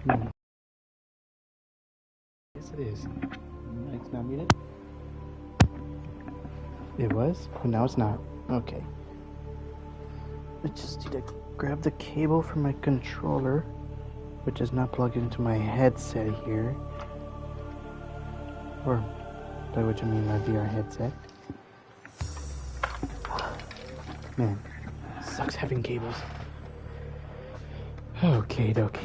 No. Yes, it is. It's not muted? It was, but now it's not. Okay. I just need to grab the cable from my controller, which is not plugged into my headset here. Or, by which I mean my VR headset. Man, sucks having cables. Okay, dokie.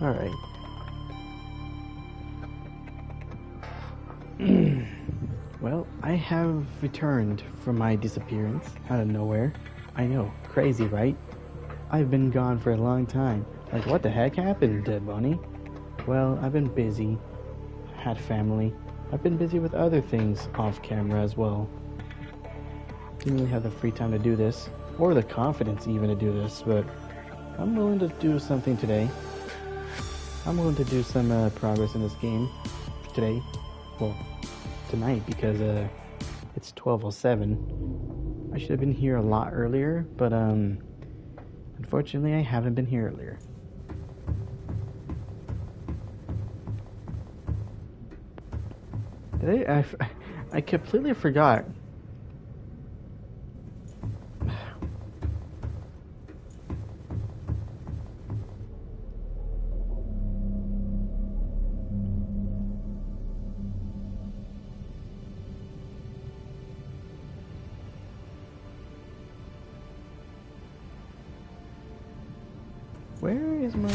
Alright. Well, I have returned from my disappearance out of nowhere. I know, crazy, right? I've been gone for a long time. Like, what the heck happened, Dead Bunny? Well, I've been busy. Had family. I've been busy with other things off camera as well. Didn't really have the free time to do this, or the confidence even to do this, but I'm willing to do something today. I'm willing to do some progress in this game today. Well, tonight, because it's 12:07. I should have been here a lot earlier, but unfortunately I haven't been here earlier. I completely forgot. Where is my...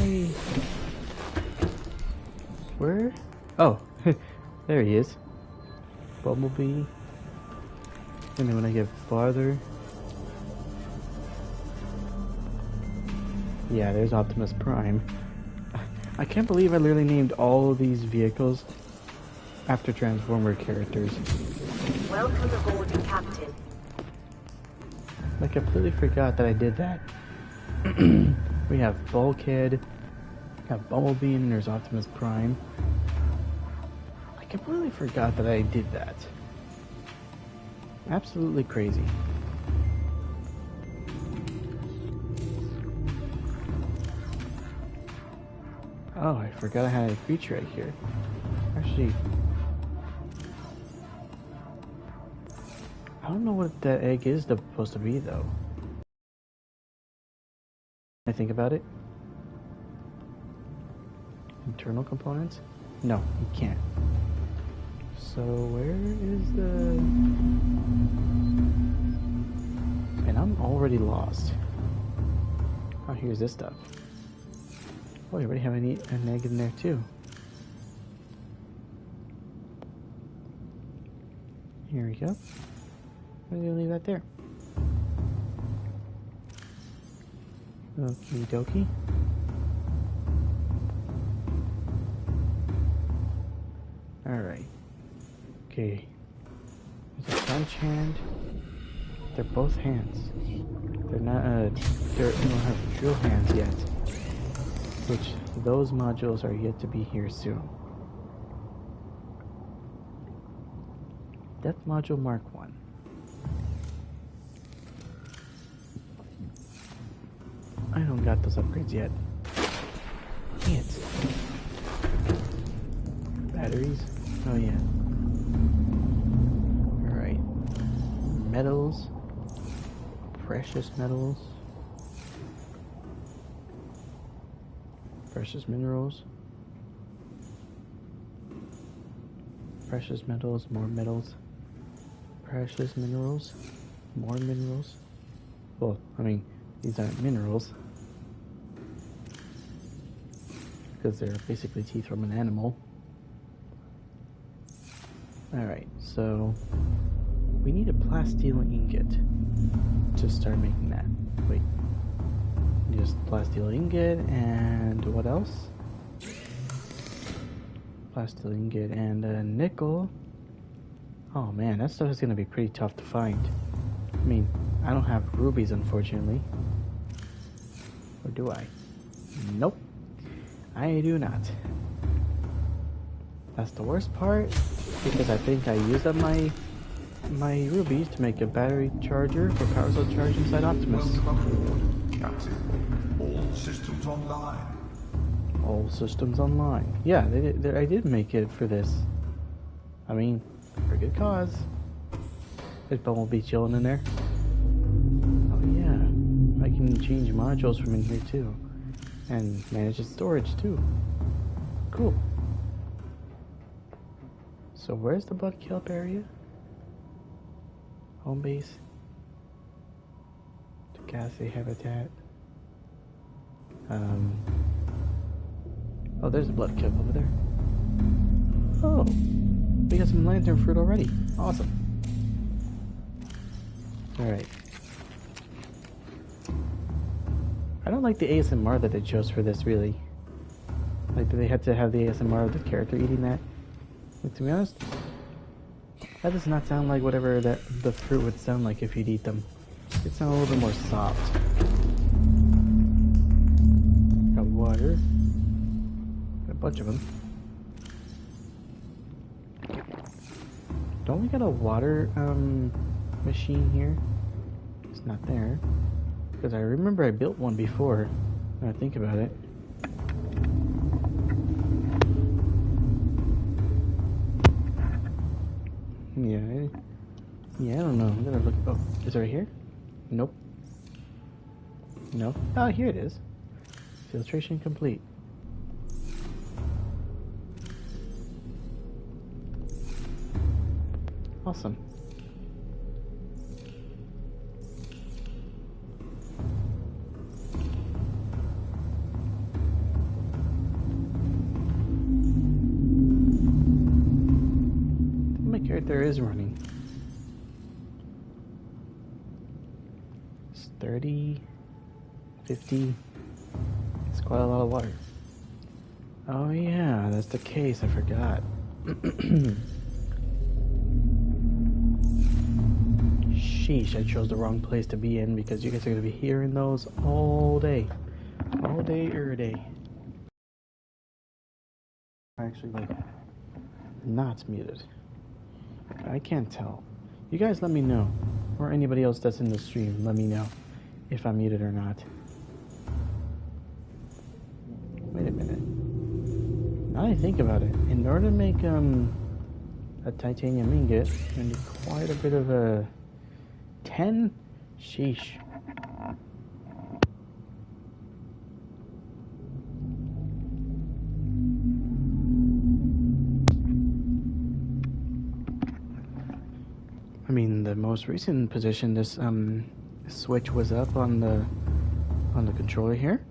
Where? Oh, there he is. Bumblebee. And then when I get farther... Yeah, there's Optimus Prime. I can't believe I literally named all of these vehicles after Transformer characters. Welcome aboard, Captain. I completely forgot that I did that. We have Bulkhead, have Bumblebee, and there's Optimus Prime. I completely forgot that I did that. Absolutely crazy. Oh, I forgot I had a creature right here. Actually, I don't know what that egg is supposed to be, though. I think about it. Internal components? No, you can't. So where is the... And I'm already lost. Oh, here's this stuff. Oh, you already have an egg in there too. Here we go. I'm gonna leave that there. Okie dokie. Alright. Okay. There's a punch hand. They're both hands. They're not, they don't have drill hands yet. Which, those modules are yet to be here soon. Depth Module Mark 1. I don't got those upgrades yet. Dang it. Batteries? Oh yeah. Alright. Metals. Precious metals. Precious minerals. Precious metals, more metals. Precious minerals, more minerals. Well, I mean, these aren't minerals. Because they're basically teeth from an animal. Alright, so we need a plasteel ingot to start making that. Wait. Just plasteel ingot and what else? Plasteel ingot and a nickel. Oh man, that stuff is gonna be pretty tough to find. I mean, I don't have rubies, unfortunately. Or do I? Nope. I do not. That's the worst part, because I think I used up my my rubies to make a battery charger for power cell charge inside Optimus. Welcome aboard, Captain. All systems online. All systems online. Yeah, I did make it for this. I mean, for a good cause. There's Bumblebee chilling in there. Oh yeah, I can change modules from in here too. And manage the storage too. Cool. So where's the blood kelp area? Home base. Tokazi habitat. Oh, there's a blood kelp over there. Oh, we got some lantern fruit already. Awesome. Alright. I don't like the ASMR that they chose for this, really. Like, they had to have the ASMR of the character eating that. Like, to be honest, that does not sound like whatever that the fruit would sound like if you'd eat them. It sounds a little bit more soft. Got water. Got a bunch of them. Don't we got a water machine here? It's not there. Because I remember I built one before. When I think about it. Yeah, I don't know. I'm gonna look. Oh, is it right here? Nope. No. Oh, here it is. Filtration complete. Awesome. My character is running. It's 30, 50. It's quite a lot of water. Oh yeah, that's the case. I forgot. Sheesh, I chose the wrong place to be in because you guys are going to be hearing those all day. All day, every day. Actually, like, not muted. I can't tell. You guys let me know. Or anybody else that's in the stream, let me know if I'm muted or not. Wait a minute. Now I think about it. In order to make a titanium ingot, I need quite a bit of a 10? Sheesh. I mean, the most recent position this switch was up on the controller here.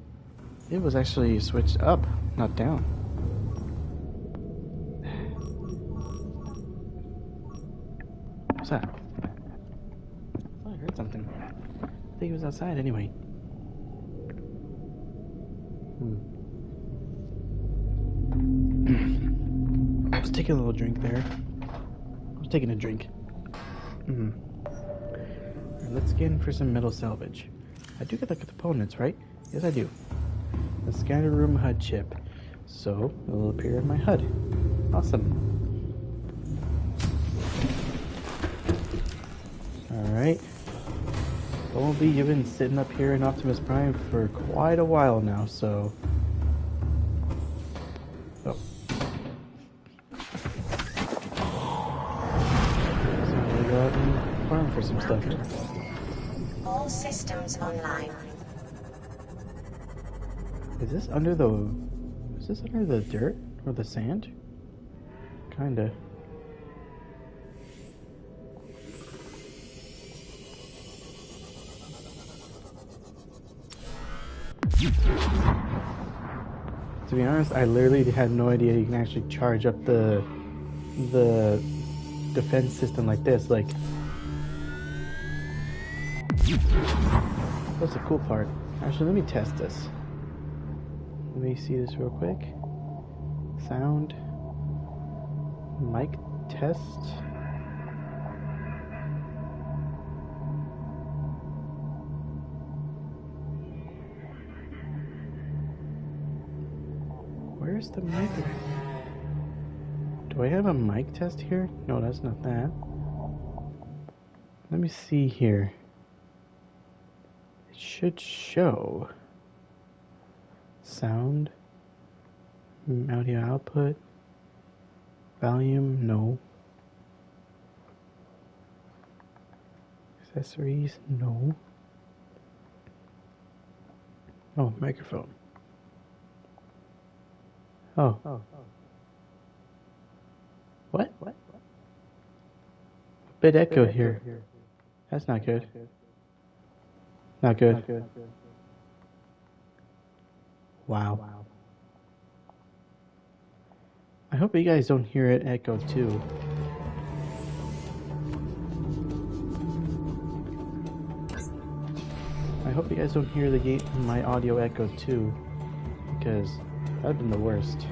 It was actually switched up, not down. What's that? I heard something. I think it was outside anyway. I was taking a little drink there. I was taking a drink. Right, let's get in for some metal salvage. I do get the components, right? Yes, I do. The scanner room HUD chip. So, it will appear in my HUD. Awesome. Alright. Bumblebee, you've been sitting up here in Optimus Prime for quite a while now, so... Oh. So we go out and farm for some stuff here. All systems online. Is this under the... Is this under the dirt? Or the sand? Kinda. To be honest, I literally had no idea you can actually charge up the defense system like this. Like, that's the cool part. Actually, let me test this. Let me see this real quick. Sound. Mic test. Where's the mic? Do I have a mic test here? No, that's not that. Let me see here. It should show sound, audio output, volume, no. Accessories, no. Oh, microphone. Oh. What? Bit echo here. That's not good. Not good. Wow. I hope you guys don't hear it echo too. I hope you guys don't hear my audio echo too, because that'd been the worst.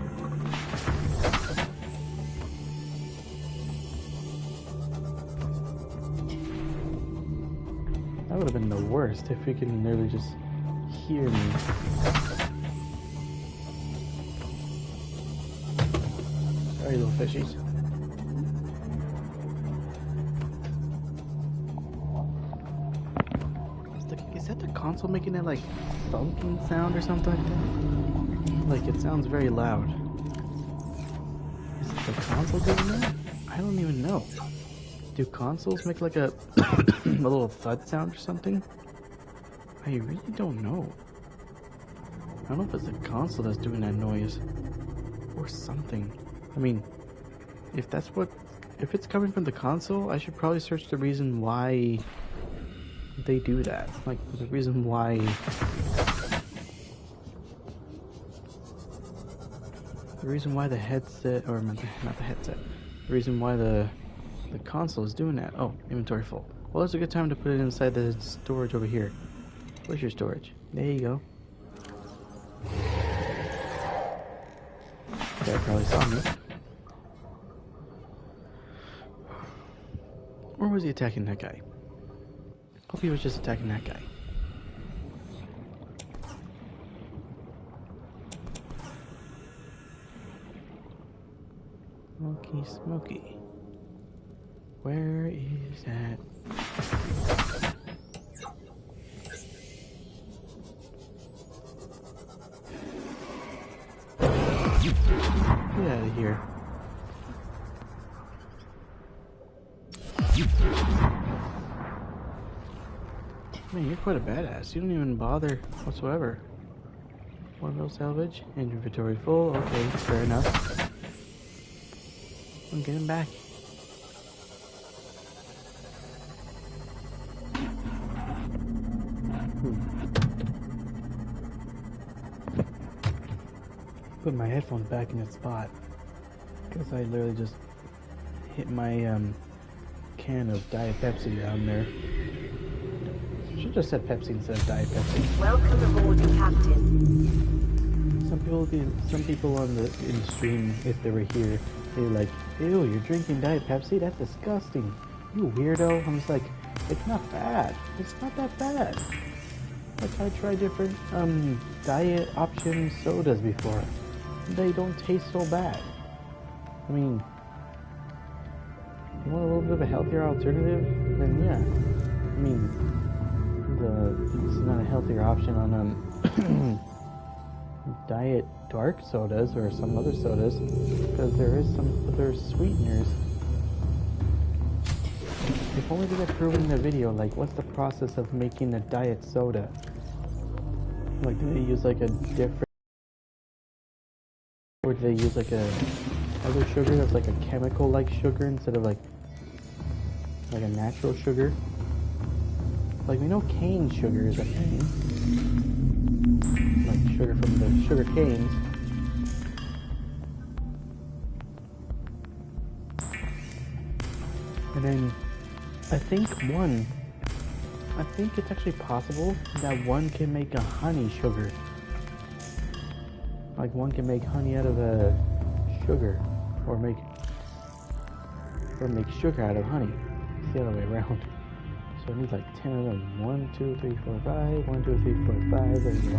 That would have been the worst if you can literally just hear me. Sorry, little fishies. Is that the console making that like thunking sound or something like that? Like it sounds very loud. Is it the console doing that? I don't even know. Do consoles make like a a little thud sound or something? I really don't know. I don't know if it's the console that's doing that noise or something. I mean, if it's coming from the console, I should probably search the reason why they do that. Like the reason why the headset, or not the headset, the reason why the console is doing that. Oh, inventory full. Well, it's a good time to put it inside the storage over here. Where's your storage? There you go. That probably saw me. Or was he attacking that guy? Hope he was just attacking that guy. Smoky. Where is that? Get out of here. Man, you're quite a badass. You don't even bother whatsoever. One real salvage. Inventory full. Okay, fair enough. I'm getting back. Put my headphones back in its spot because I literally just hit my can of Diet Pepsi down there. Should just said Pepsi instead of Diet Pepsi. Welcome aboard, Captain. Some people in the stream, if they were here, they were like, "Ew, you're drinking Diet Pepsi? That's disgusting. You weirdo." I'm just like, it's not bad. It's not that bad. Like I tried different diet option sodas before. They don't taste so bad. I mean, you want a little bit of a healthier alternative? Then yeah. I mean, this is not a healthier option on diet dark sodas or some other sodas, because there is some other sweeteners. If only they get proven in the video, like what's the process of making a diet soda? Like do they use like a different, or do they use like a other sugar that's like a chemical like sugar instead of like a natural sugar? Like we know cane sugar is a thing, like sugar from the sugar canes. And then I think it's actually possible that one can make a honey sugar. Like one can make honey out of a sugar, or make sugar out of honey. It's the other way around. So I need like 10 of them. 1, 2, 3, 4, 5. 1, 2, 3, 4, 5. There you go.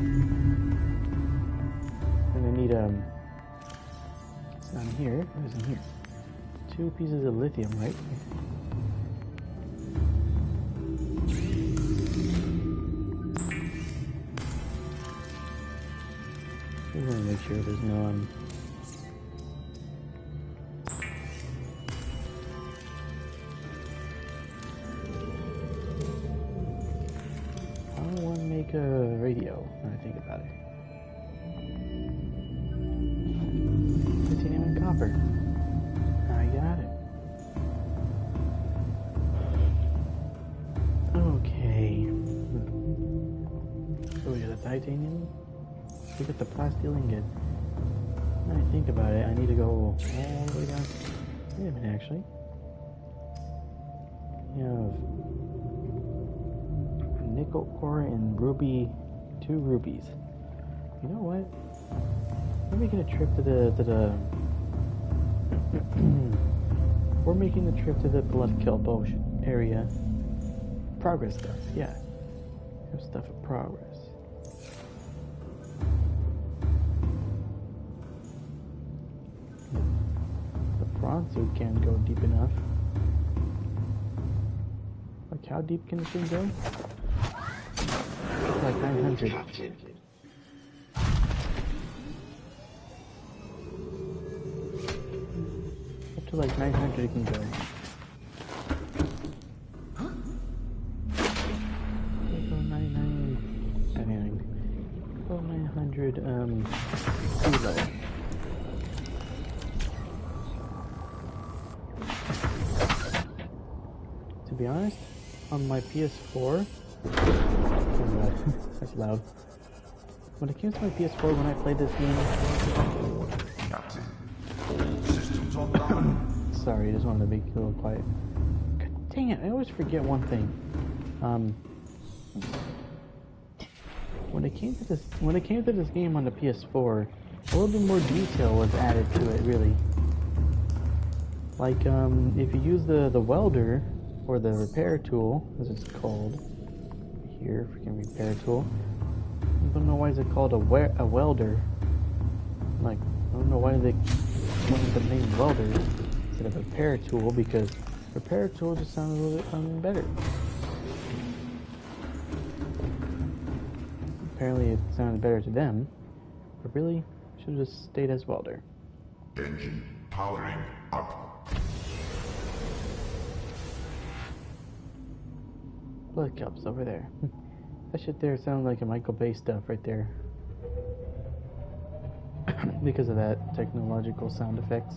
And I need it's not in here. What is in here? 2 pieces of lithium, right? just want to make sure there's no I want to make a radio when I think about it. Titanium and copper. I got it. Okay. So we got the titanium. We got the plastic ingot. When I think about it, I need to go all the way down. Wait a minute, actually. We have nickel ore and ruby, 2 rubies. You know what? We're making a trip to the we're making the trip to the Blood Kelp Ocean area. Progress stuff, yeah. Have stuff in progress. The prawn suit can't go deep enough. Like, how deep can this thing go? Like 900. Up to like 900 it can go. Go 900 sea level. To be honest, on my PS4, that's loud. When it came to my PS4, when I played this game, Captain, all systems online. sorry, I just wanted to make it a little quiet. God dang it, I always forget one thing. When it came to this game on the PS4, a little bit more detail was added to it, really. Like, if you use the welder, or the repair tool, as it's called, here, freaking repair tool. I don't know why is it called a welder. Like, I don't know why they wanted the name welder instead of repair tool, because repair tool just sounds a little bit better. Apparently it sounded better to them, but really, should have just stayed as welder. Engine powering up. Blood cups over there. That shit there sounds like a Michael Bay stuff right there. Because of that technological sound effects.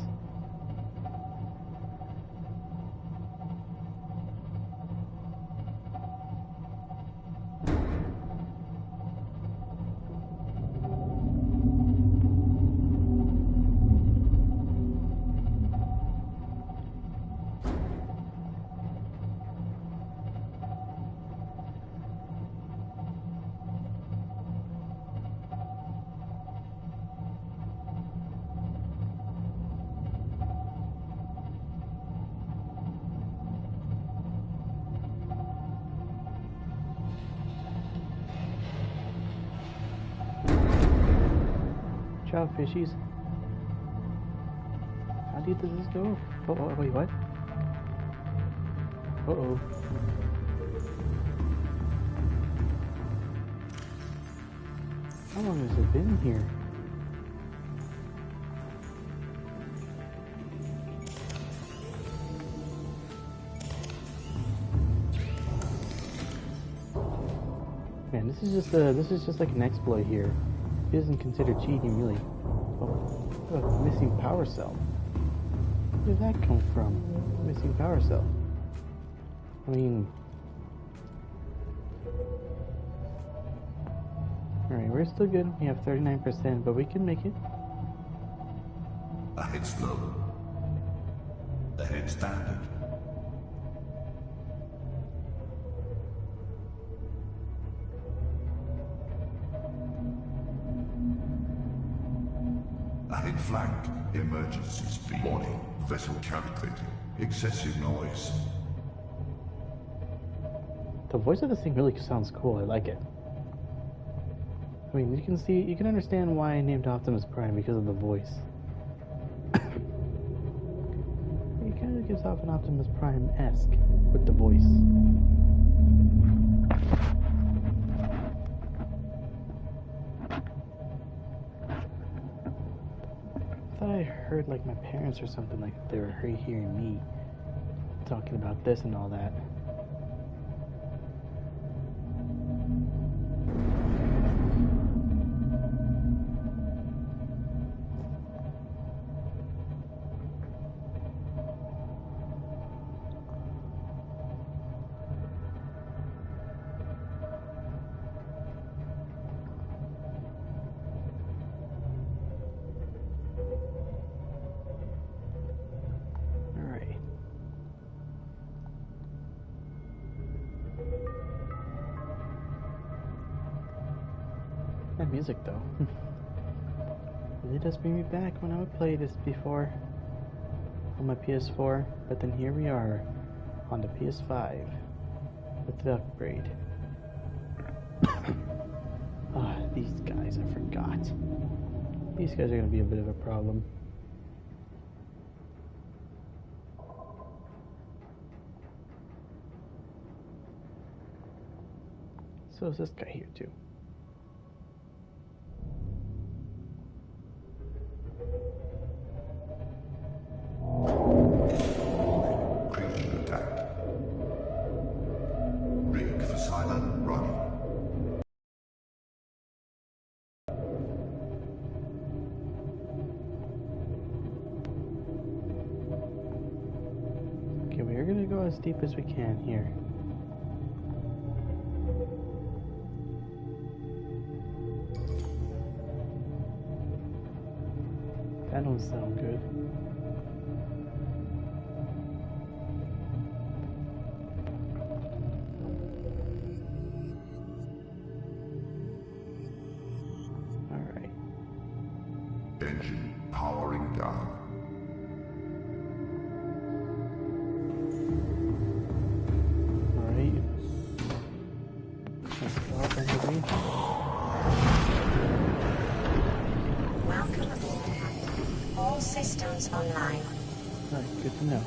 Ciao, fishies. How deep does this go? Oh, wait, what? Uh-oh. How long has it been here? Man, this is just like an exploit here. It isn't considered cheating, really. Oh, a missing power cell. Where did that come from? Missing power cell. I mean... Alright, we're still good. We have 39%, but we can make it. Ahead slow. Ahead standard. Ahead flanked. Emergency speed. Warning. Vessel calculating. Excessive noise. The voice of this thing really sounds cool. I like it. I mean, you can understand why I named Optimus Prime because of the voice. It kind of gives off an Optimus Prime-esque with the voice. I heard like my parents or something like they were hearing me talking about this and all that. That music though really does bring me back when I would play this before on my PS4, but then here we are on the PS5 with the upgrade. These guys, I forgot. These guys are gonna be a bit of a problem. So is this guy here too. Creature attack. Rig for silent running. Okay, we're gonna go as deep as we can here. That don't sound good. Alright. Engine powering down. Alright. Let's go up and Welcome aboard, Captain. All systems online. Alright, good to know.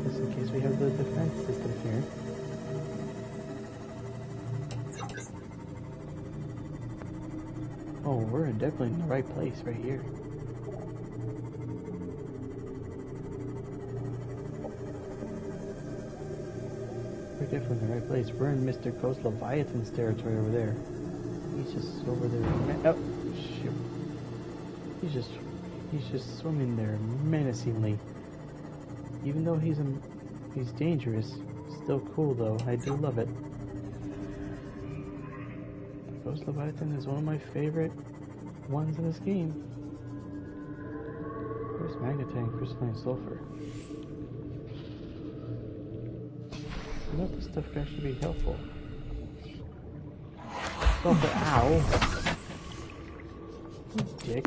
Just in case we have the defense system here. Oh, we're definitely in the right place right here. We're definitely in the right place. We're in Mr. Ghost Leviathan's territory over there. He's just over there. Oh, shoot. He's just swimming there menacingly. Even though he's dangerous, still cool though. I do love it. Ghost Leviathan is one of my favorite ones in this game. Where's Magnetite, Crystalline Sulfur? I know this stuff can actually be helpful. Sulfur, ow! You dick.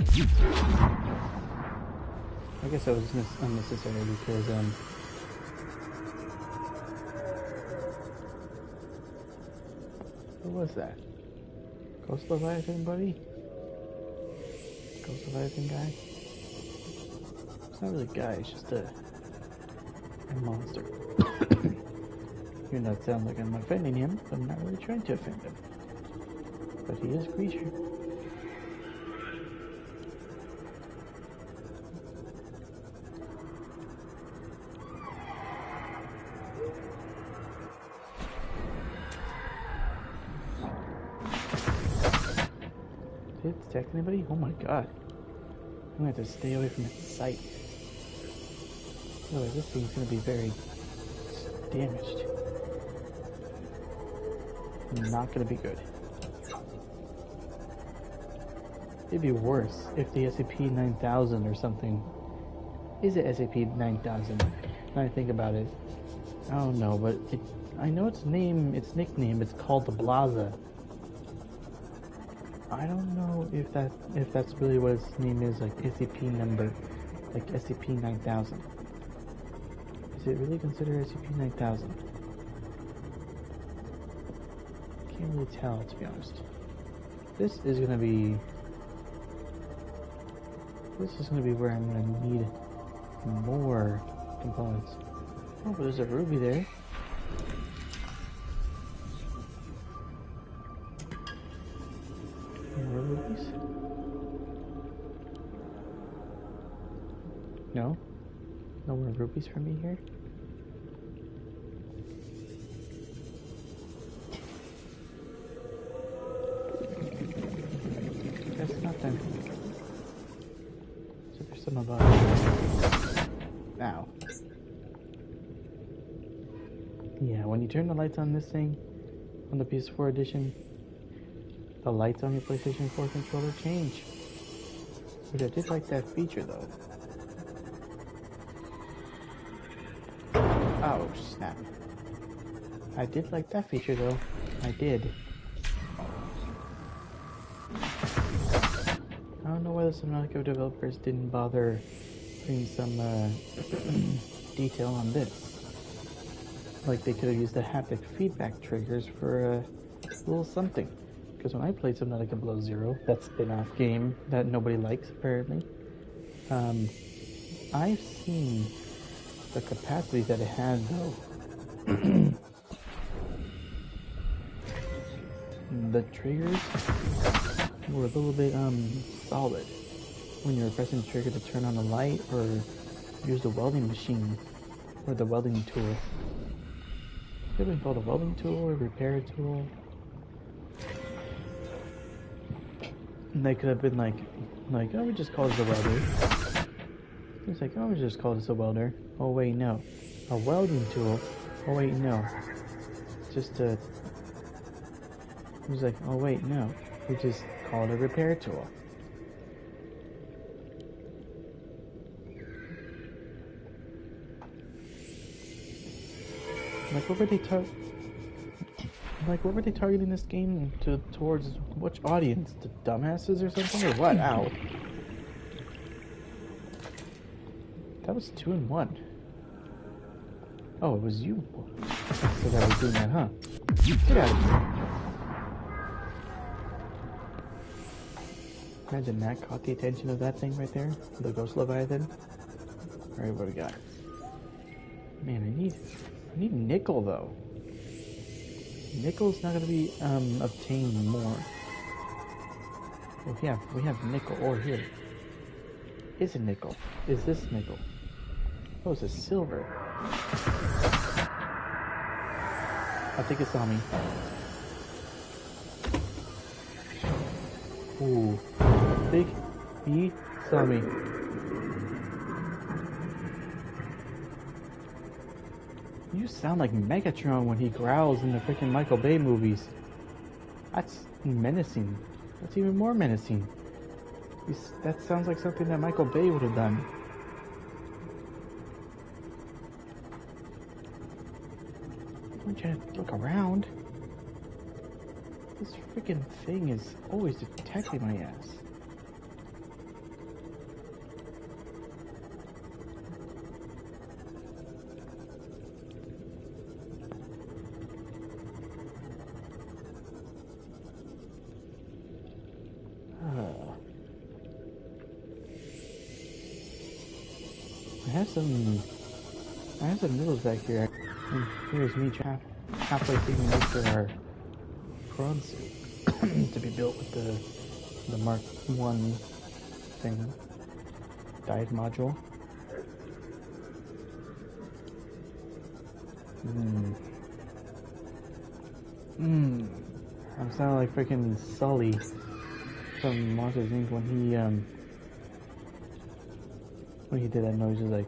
I guess that was unnecessary because, what was that? Ghost Leviathan, buddy? Ghost Leviathan guy? It's not really a guy, it's just a monster. Hearing that sound like I'm offending him, but I'm not really trying to offend him. But he is a creature. Did it detect anybody? Oh my god. I'm gonna have to stay away from its sight. Otherwise this thing's gonna be very damaged. Not gonna be good. It'd be worse if the SCP-9000 or something. Is it SCP-9000? Now I think about it. I don't know, but I know its nickname, it's called the Blaza. I don't know if that's really what its name is, like SCP number, like SCP-9000. Is it really considered SCP-9000? Can't really tell, to be honest. This is gonna be where I'm gonna need more components. Oh, but there's a ruby there. More rubies? No? No more rupees for me here? Guess nothing. So there's some above. Ow. Yeah, when you turn the lights on this thing, on the PS4 edition, the lights on your PlayStation 4 controller change. Which I did like that feature though. Oh, snap. I did like that feature though. I did. I don't know why the Subnautica developers didn't bother putting some detail on this. Like they could have used the haptic feedback triggers for a little something. Because when I played Subnautica Below Zero, that spin-off game that nobody likes apparently, I've seen the capacity that it had though. The triggers were a little bit solid when you were pressing the trigger to turn on a light or use the welding machine or the welding tool. It could have been called a welding tool or a repair tool. And they could have been like, oh, we just call this a welder. It's like, oh, we just call this a welder. Oh wait, no, a welding tool. Oh wait, no, just a. It was like, oh wait, no, we just call it a repair tool. Like, what were they what were they targeting this game towards? Which audience? The dumbasses or something, or what? Ow! That was 2 and 1. Oh, it was you. So that was doing that, huh? Get out of here! Imagine that caught the attention of that thing right there, the Ghost Leviathan. All right, what do we got? Man, I need nickel though. Nickel's not gonna be obtained more. Well, we have nickel ore here. Is it nickel? Is this nickel? Oh, it's a silver. I think it saw me. Ooh, I think he saw me. You sound like Megatron when he growls in the freaking Michael Bay movies. That's menacing. That's even more menacing. That sounds like something that Michael Bay would have done. I'm trying to look around. This freaking thing is always detecting my ass. I have some noodles back here. And here's me halfway thinking this for our prawn soup to be built with the Mark 1 thing, diet module. I'm sounding like freaking Sully from Monsters Inc. when he did that noise. He was like,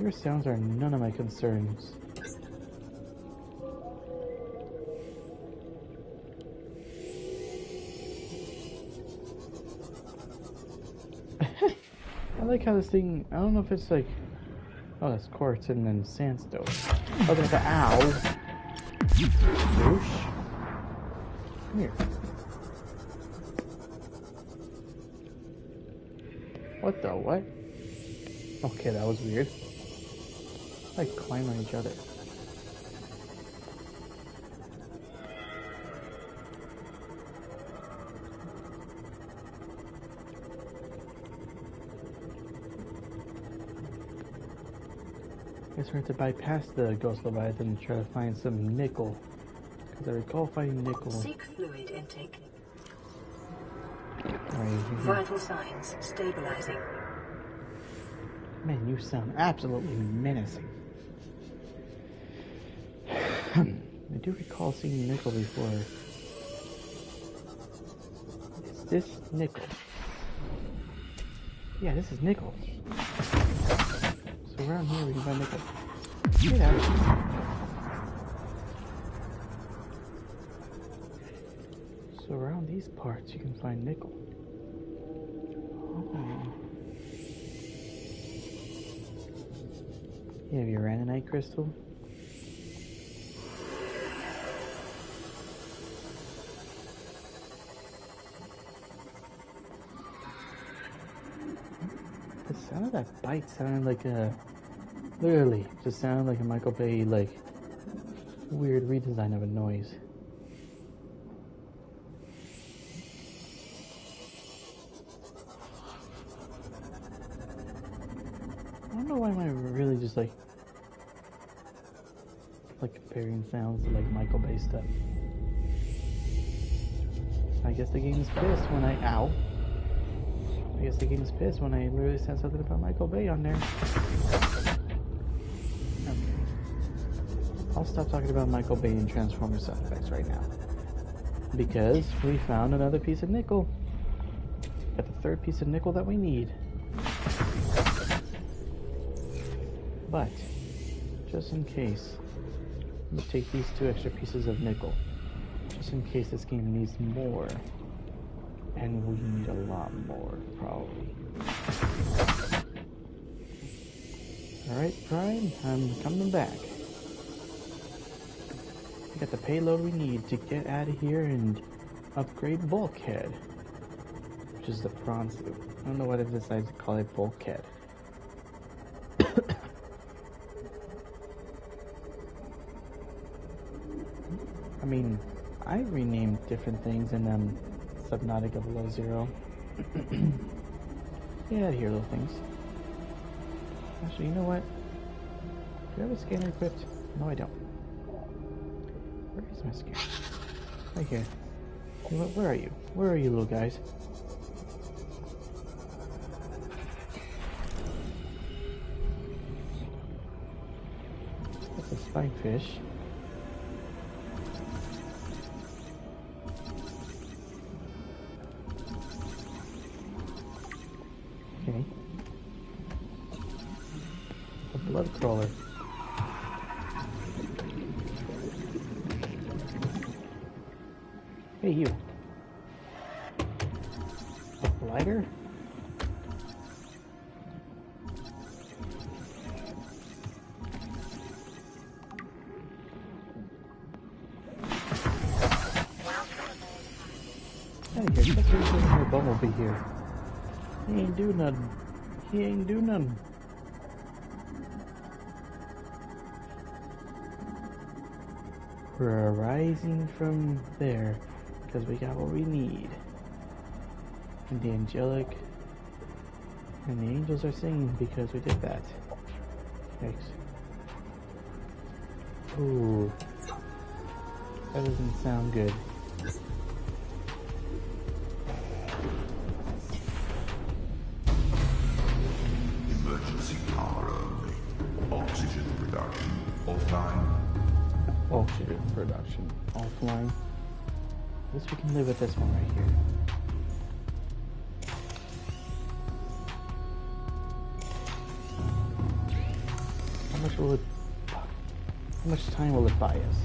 Your sounds are none of my concerns. I like how this thing, I don't know if it's like, oh, that's quartz and then sandstone. Oh, there's an ow. Whoosh. Come here. What the what? Okay, that was weird. Like climb on each other. I guess we have to bypass the Ghost Leviathan and try to find some nickel. Because I recall finding nickel. Seek fluid intake. Right. Vital signs stabilizing. Man, you sound absolutely menacing. I do recall seeing nickel before. Is this nickel? Yeah, this is nickel. So around here we can find nickel. Get out. So around these parts you can find nickel. Oh. You have your Uranite crystal? The sound of that bite sounded like a... Literally, just sounded like a Michael Bay, like, weird redesign of a noise. I don't know why am I really just like comparing sounds to like Michael Bay stuff. I guess the game's pissed when I I guess the game's pissed when I literally said something about Michael Bay on there. Okay. I'll stop talking about Michael Bay and Transformers sound effects right now. Because we found another piece of nickel. Got the third piece of nickel that we need. But, just in case, I'm going to take these 2 extra pieces of nickel. Just in case this game needs more. And we need a lot more, probably. Alright, Prime, I'm coming back. We got the payload we need to get out of here and upgrade Bulkhead. Which is the prawn suit. I don't know why they've decided to call it Bulkhead. I mean, I renamed different things in Subnautica Below Zero. Get out of here, little things. Actually, you know what? Do I have a scanner equipped? No, I don't. Where is my scanner? Right here. You know what? Where are you? Where are you, little guys? That's a spinefish. Okay. A blood crawler. Hey, you. A blighter? Out of here. That's what he's doing with Bumblebee here. He ain't do nothing. He ain't do nothing. We're rising from there because we got what we need. And the angelic and the angels are singing because we did that. Thanks. Ooh. That doesn't sound good. Emergency power only. Oxygen production offline. Oxygen production offline. At least we can live with this one right here. How much time will it buy us?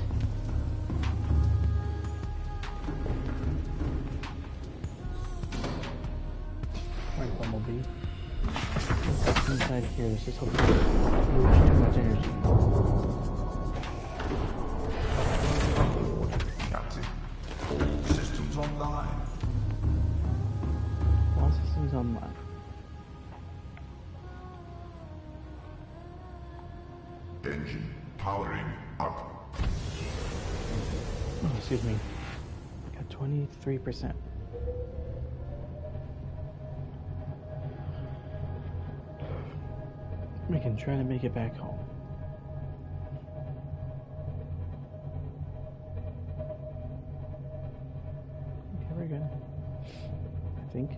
Alright, Bumblebee. What's inside here? There's just hopefully too much energy. Captain, all systems online. All systems online. Engine powering up. Oh, excuse me. Got 23%. We can try to make it back home. think.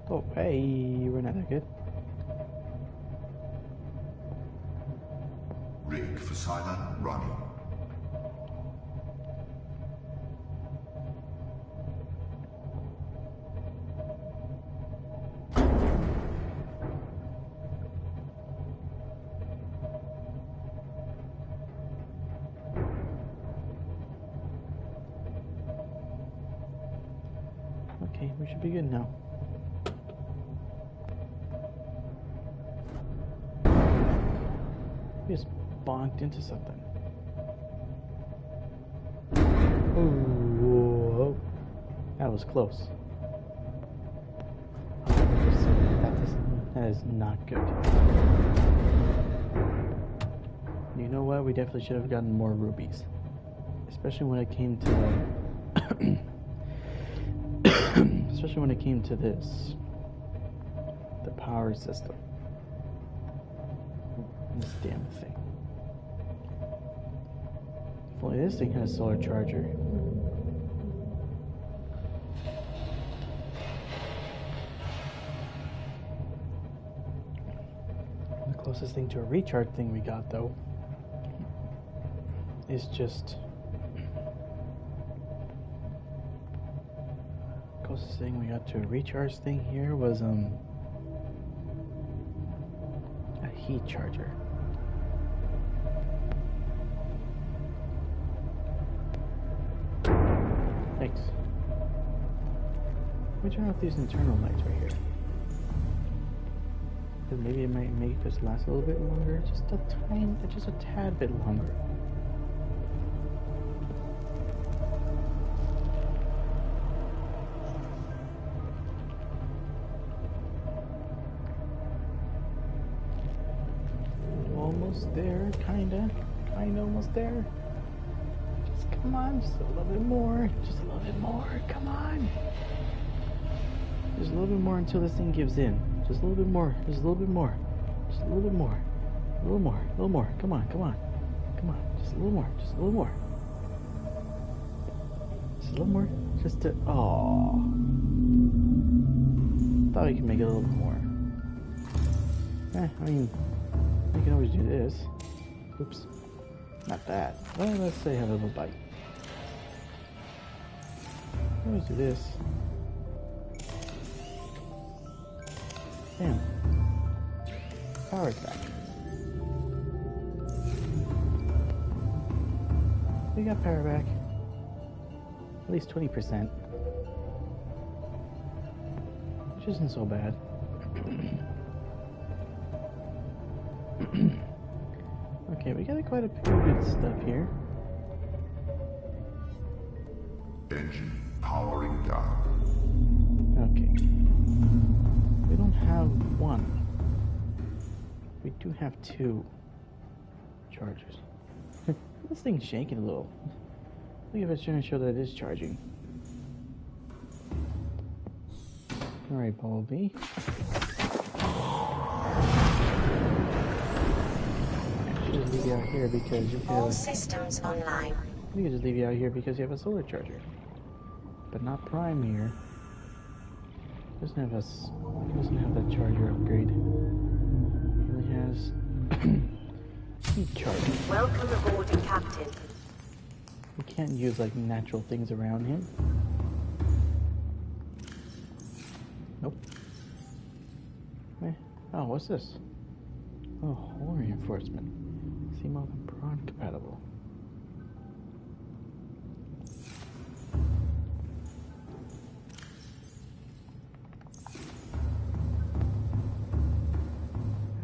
Oh, hey, we're not that good. Rig for Silent running. Okay, we should be good now. We just bonked into something. Ooh, that was close. That is not good. You know what? We definitely should have gotten more rubies. Especially when it came to... especially when it came to this. The power system. This damn thing. If only this thing had a solar charger. The closest thing to a recharge thing we got, though, is just... closest thing we got to a recharge thing here was, a heat charger. Thanks. Let me turn off these internal lights right here. Because maybe it might make this last a little bit longer. Just a tad bit longer. Almost there, kinda almost there. Just come on, just a little bit more, just a little bit more, come on. Just a little bit more until this thing gives in. Just a little bit more, just a little bit more, just a little bit more, a little more, a little more, come on, come on, come on, just a little more, just a little more. Just a little more, just to, oh. Thought we could make it a little more. I mean, we can always do this. Oops. Not that. Well, let's say have a little bite. Always do this. Damn. Power's back. We got power back. At least 20%. Which isn't so bad. Okay, we got quite a few good stuff here. Engine powering down. Okay. We don't have one. We do have two chargers. This thing's shaking a little. Look if it's trying to show that it is charging. Alright, Bumblebee. Just leave you out here because you All have... systems online. We can just leave you out here because you have a solar charger. But not Prime here. Doesn't have that charger upgrade. He only has heat charger. Welcome aboard, Captain. We can't use like natural things around him. Nope. Oh, what's this? Oh, hull reinforcement. Seamount and prawn compatible.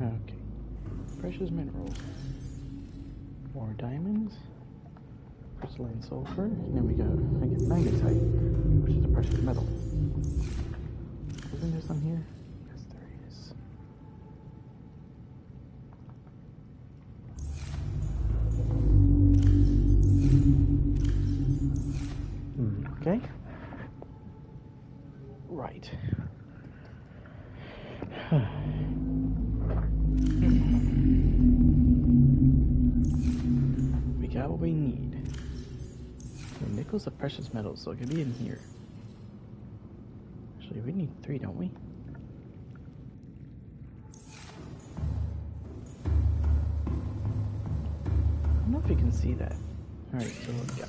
Okay. Precious minerals. More diamonds. Crystalline sulfur. And then we got magnetite, which is a precious metal. Isn't there some here? Yes, there is. Okay. Right. We got what we need. And nickel's a precious metal, so it can be in here. Actually, we need 3, don't we? I don't know if you can see that. Alright, so what we got?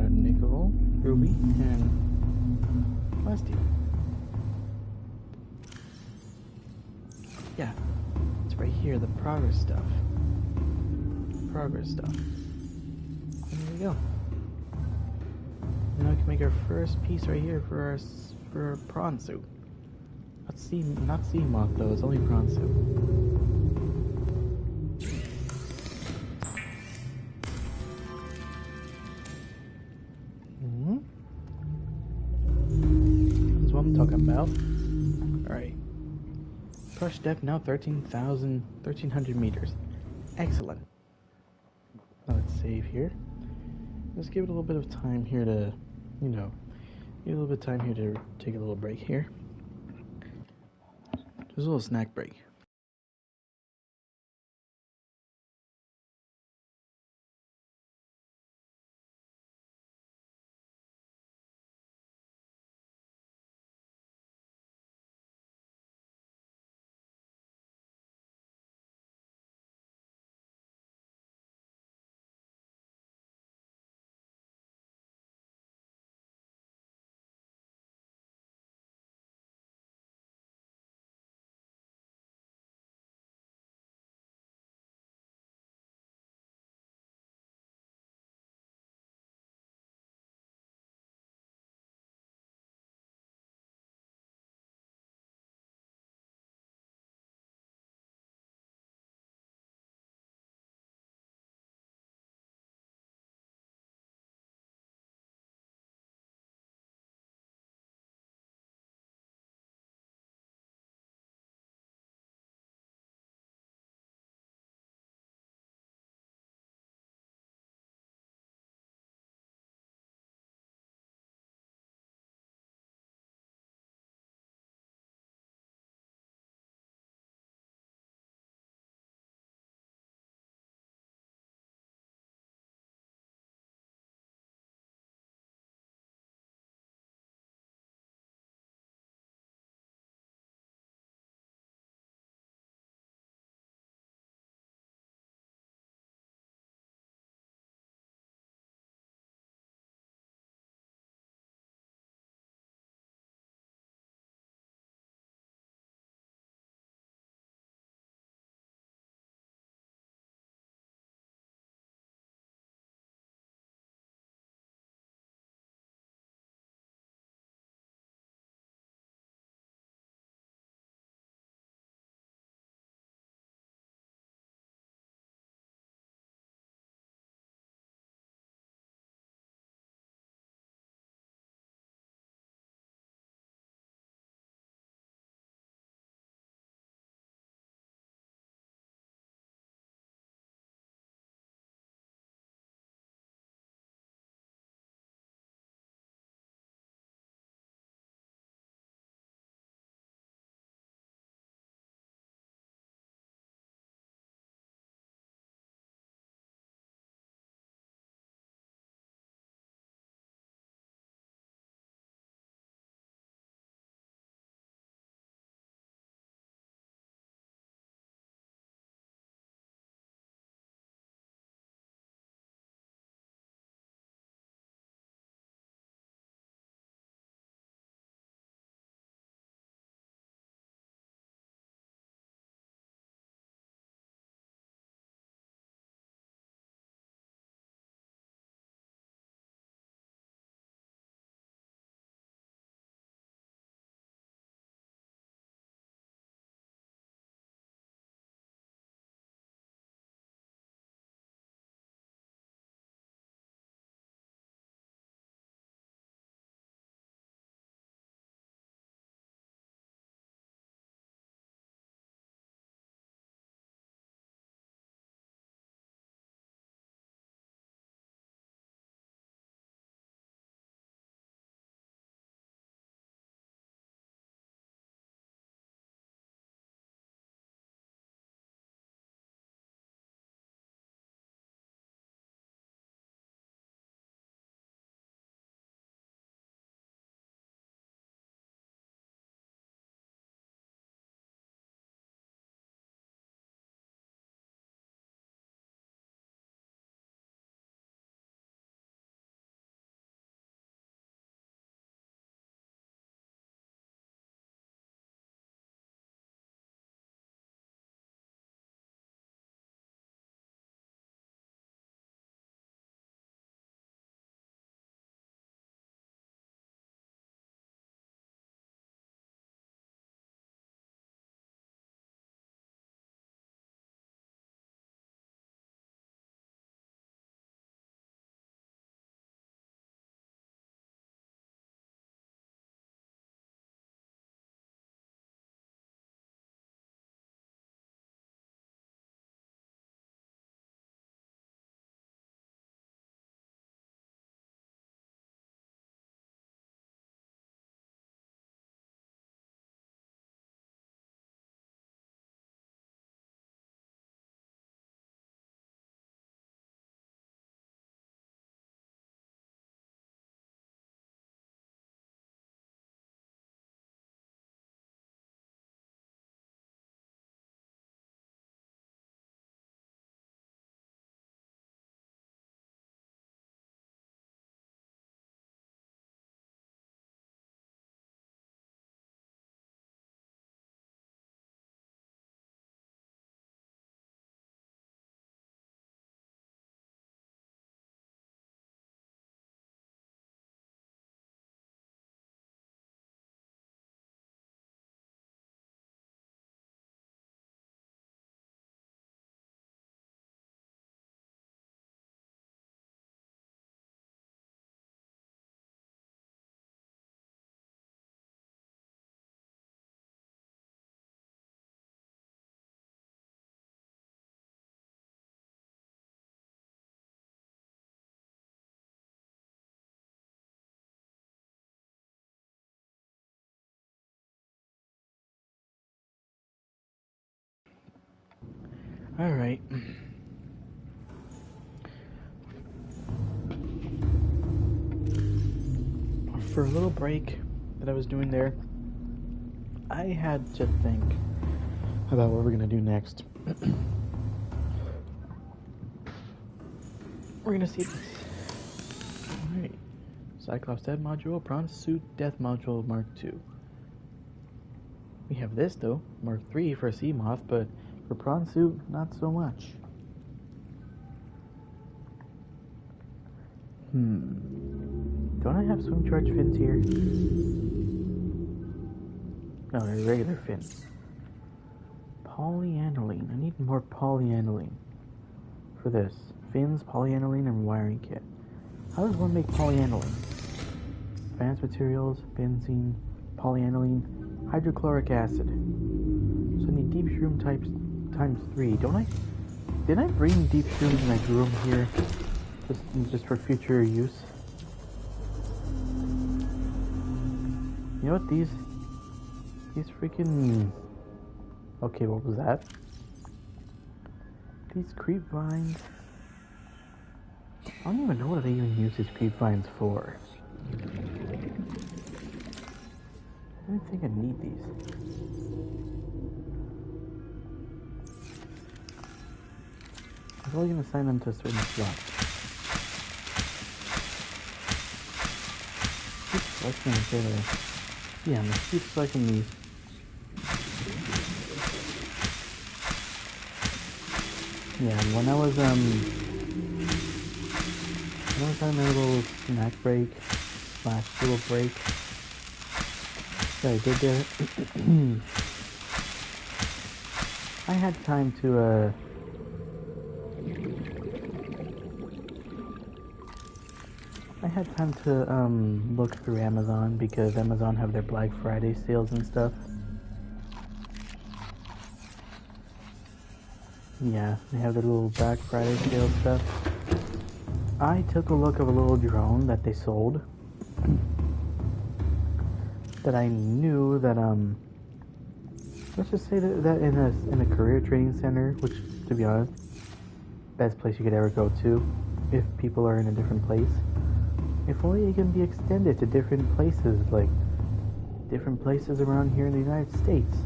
Got nickel, ruby, and plastic. Yeah, it's right here, the progress stuff. Progress stuff. There we go. Now we can make our first piece right here for our prawn soup. Not sea moth though, it's only prawn soup. That's what I'm talking about. Alright. Crush depth now 1300 meters. Excellent. Now let's save here. Let's give it a little bit of time here to, give a little bit of time here to take a little break here. Just a little snack break. Alright. For a little break that I was doing there, I had to think about what we're gonna do next. We're gonna see this. Alright. Cyclops Death Module, Prawn Suit Death Module Mark II. We have this though, Mark III for Seamoth, but for Prawn Suit, not so much. Don't I have swim charge fins here? No, they're regular fins. Polyaniline. I need more polyaniline for this. Fins, polyaniline, and wiring kit. How does one make polyaniline? Advanced materials, benzene, polyaniline, hydrochloric acid. So I need deep shroom types times 3. Don't I? Did I bring deep shrooms and I grew them here just for future use? You know what, these freaking... Okay, what was that? These creep vines... I don't even know what they even use these creep vines for. I don't think I need these. I'm probably gonna assign them to a certain slot. Keep selecting them. Yeah, I'm gonna keep selecting these. Yeah, when I was having my little snack break / little break that I did there, I had time to look through Amazon, because Amazon have their Black Friday sales and stuff. Yeah, they have their little Black Friday sale stuff. I took a look of a little drone that they sold that I knew that let's just say that in a career training center, which, to be honest, best place you could ever go to if people are in a different place. If only it can be extended to different places, like different places around here in the United States,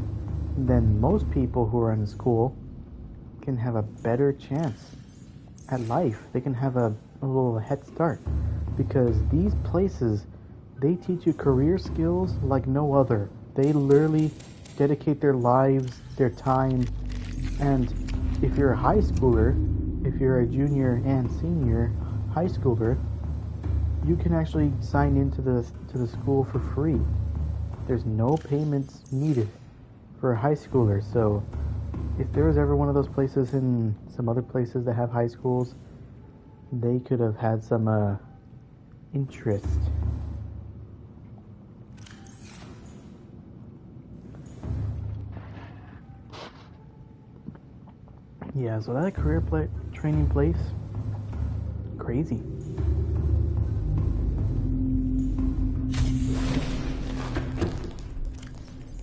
then most people who are in school can have a better chance at life. They can have a little head start, because these places, they teach you career skills like no other. They literally dedicate their lives, their time, and if you're a high schooler, if you're a junior and senior high schooler, you can actually sign into the school for free. There's no payments needed for a high schooler. So if there was ever one of those places in some other places that have high schools, they could have had some interest. Yeah, so that career training place, crazy.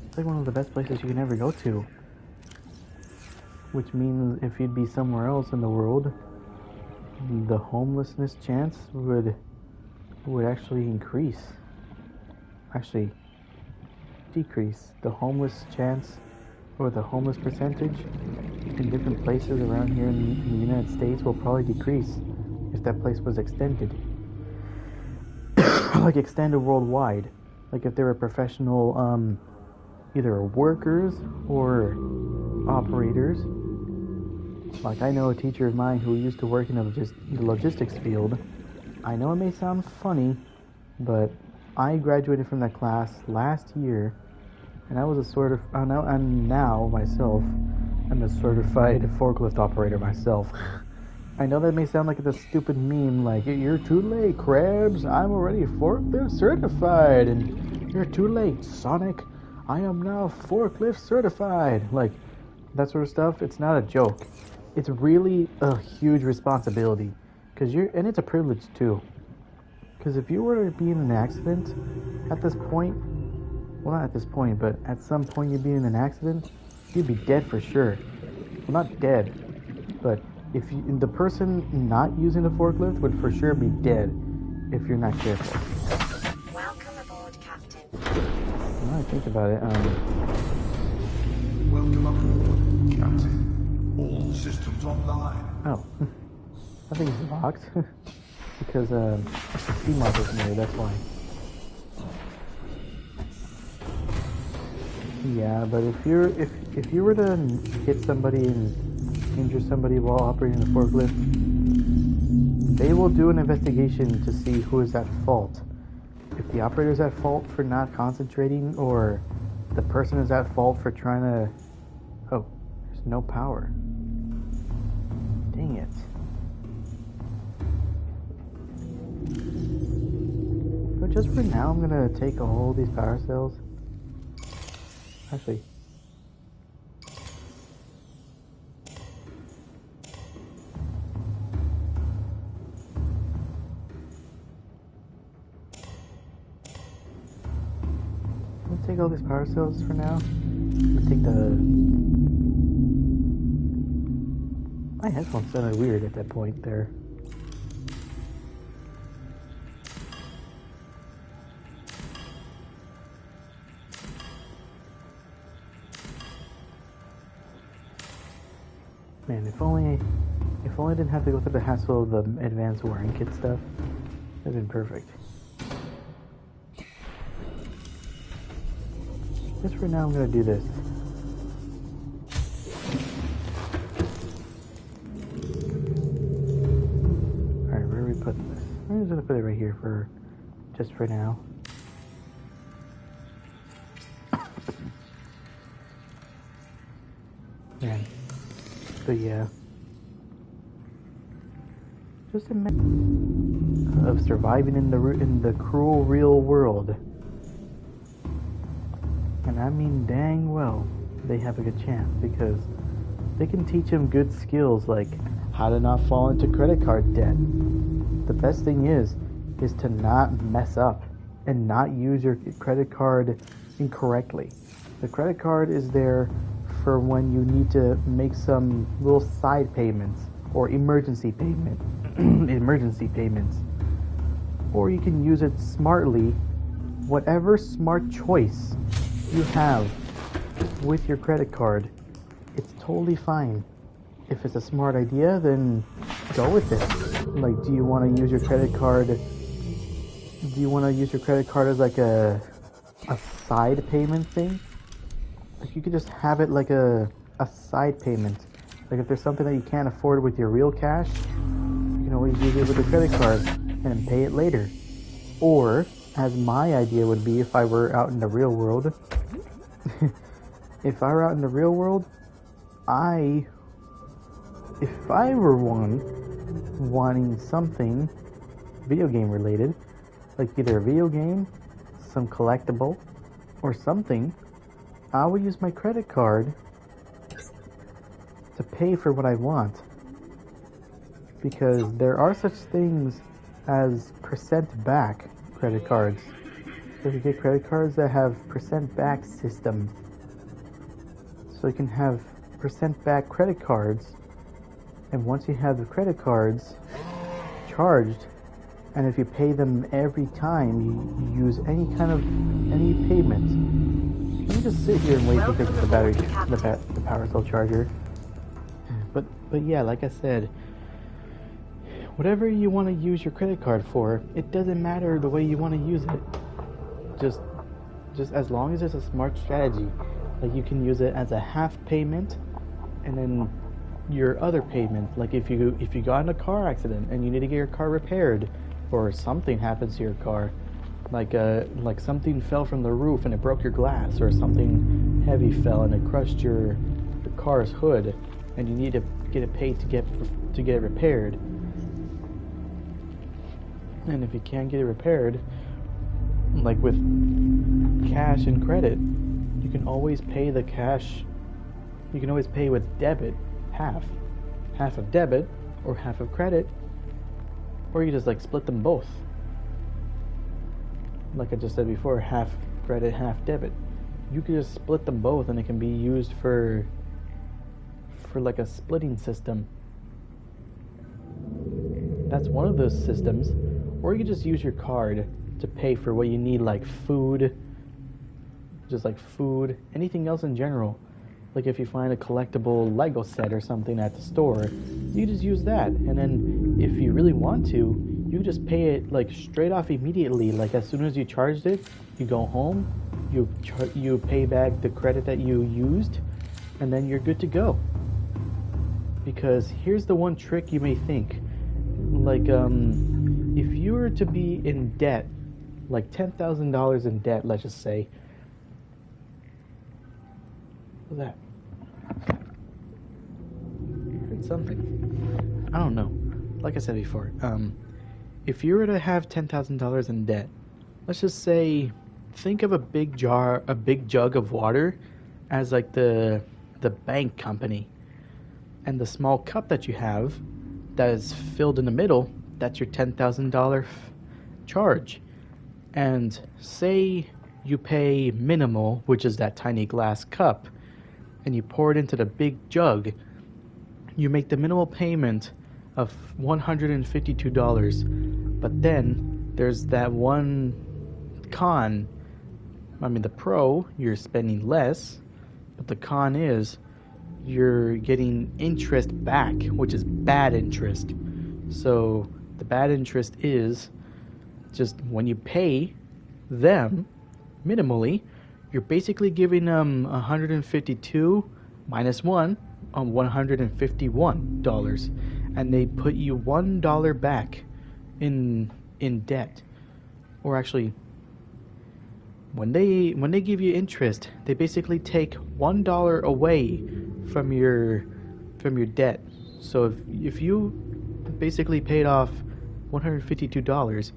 It's like one of the best places you can ever go to. Which means if you'd be somewhere else in the world, the homelessness chance would actually increase. Actually, decrease. The homeless chance, or the homeless percentage in different places around here in the United States will probably decrease if that place was extended. Like extended worldwide. Like if there were professional either workers or operators. Like I know a teacher of mine who used to work in the logistics field. I know it may sound funny, but I graduated from that class last year, and I was a sort of, I'm now myself, I'm a certified forklift operator myself. I know that may sound like it's a stupid meme, like, you're too late, Krabs, I'm already forklift certified, and you're too late, Sonic, I am now forklift certified. Like, that sort of stuff. It's not a joke. It's really a huge responsibility, and it's a privilege too. Because if you were to be in an accident at this point, well, not at this point, but at some point you'd be in an accident, you'd be dead for sure. Well, not dead, But the person not using the forklift would for sure be dead if you're not careful. Welcome aboard, Captain. Now I think about it, Welcome aboard, Captain. All systems online. oh, I think it's locked because C-Mark isn't there. That's why. Yeah, but if you were to hit somebody and injure somebody while operating the forklift, they will do an investigation to see who is at fault. If the operator is at fault for not concentrating, or the person is at fault for trying to... Oh, there's no power. Dang it. So just for now, I'm gonna take all these power cells. Actually, let's take all these power cells for now. Let's take the... My headphones sounded weird at that point there. Man, if only I didn't have to go through the hassle of the advanced wiring kit stuff, that'd been perfect. Just for now, I'm gonna do this. Alright, where are we putting this? I'm just gonna put it right here just for now. Man. So yeah. Just a matter of surviving in the cruel real world. And I mean dang well they have a good chance, because they can teach them good skills like how to not fall into credit card debt. The best thing is to not mess up and not use your credit card incorrectly. The credit card is there for when you need to make some little side payments or emergency payments. Or you can use it smartly. Whatever smart choice you have with your credit card, it's totally fine. If it's a smart idea, then go with it. Like, do you want to use your credit card? Do you want to use your credit card as like a side payment thing? Like, you could just have it like a side payment. Like, if there's something that you can't afford with your real cash, you can always use it with a credit card and pay it later. Or, as my idea would be if I were out in the real world, if I were out in the real world, if I were wanting something video game related, like either a video game, some collectible, or something, I would use my credit card to pay for what I want. Because there are such things as percent back credit cards. So you get credit cards that have percent back system. So you can have percent back credit cards, and once you have the credit cards charged, and if you pay them every time you use any payment, you can just sit here and wait because of the power cell charger. But yeah, like I said, whatever you want to use your credit card for, it doesn't matter the way you want to use it. Just as long as it's a smart strategy. Like, you can use it as a half payment, and then your other payment, like if you got in a car accident and you need to get your car repaired, or something happens to your car, like something fell from the roof and it broke your glass, or something heavy fell and it crushed your car's hood, and you need to get it paid to get it repaired. And if you can't get it repaired, like with cash and credit, you can always pay the cash. You can always pay with debit, half of debit or half of credit, or you just like split them both. Like I just said before, half credit, half debit. You can just split them both, and it can be used for like a splitting system. That's one of those systems. Or you can just use your card to pay for what you need, like food, just like food, anything else in general. Like if you find a collectible Lego set or something at the store, you just use that. And then if you really want to, you just pay it like straight off immediately. Like as soon as you charged it, you go home, you pay back the credit that you used, and then you're good to go. Because here's the one trick you may think. Like if you were to be in debt, like $10,000 in debt, let's just say. What's that? Heard something. I don't know. Like I said before, if you were to have $10,000 in debt, let's just say, think of a big jug of water as like the bank company, and the small cup that you have that is filled in the middle, that's your $10,000 charge. And say you pay minimal, which is that tiny glass cup, and you pour it into the big jug, you make the minimal payment of $152. But then there's that one con. I mean, the pro, you're spending less, but the con is you're getting interest back, which is bad interest. So the bad interest is just when you pay them minimally, you're basically giving them 152 minus 1 on $151, and they put you $1 back in debt. Or actually, when they give you interest, they basically take $1 away from your debt. So if you basically paid off $152,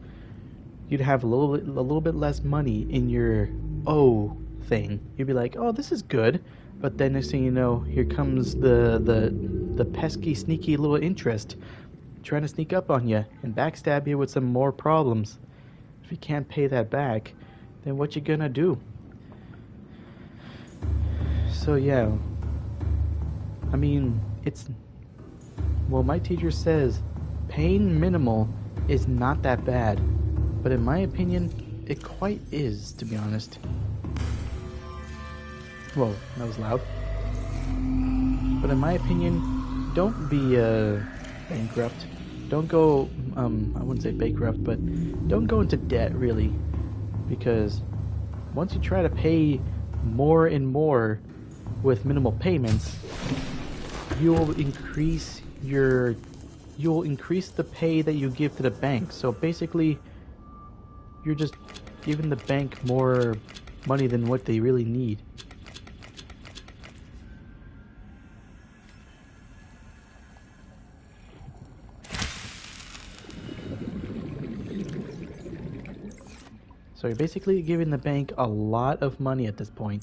you'd have a little bit less money in your owe thing. You'd be like, oh, this is good, but then next thing you know, here comes the pesky, sneaky little interest trying to sneak up on you and backstab you with some more problems. If you can't pay that back, then what you gonna do? So yeah, I mean, my teacher says paying minimal is not that bad, but in my opinion, it quite is, to be honest. Whoa, that was loud. But in my opinion, don't be bankrupt. Don't go, I wouldn't say bankrupt, but don't go into debt, really. Because once you try to pay more and more with minimal payments, you'll increase the pay that you give to the bank. So basically, you're just giving the bank more money than what they really need. So you're basically giving the bank a lot of money at this point,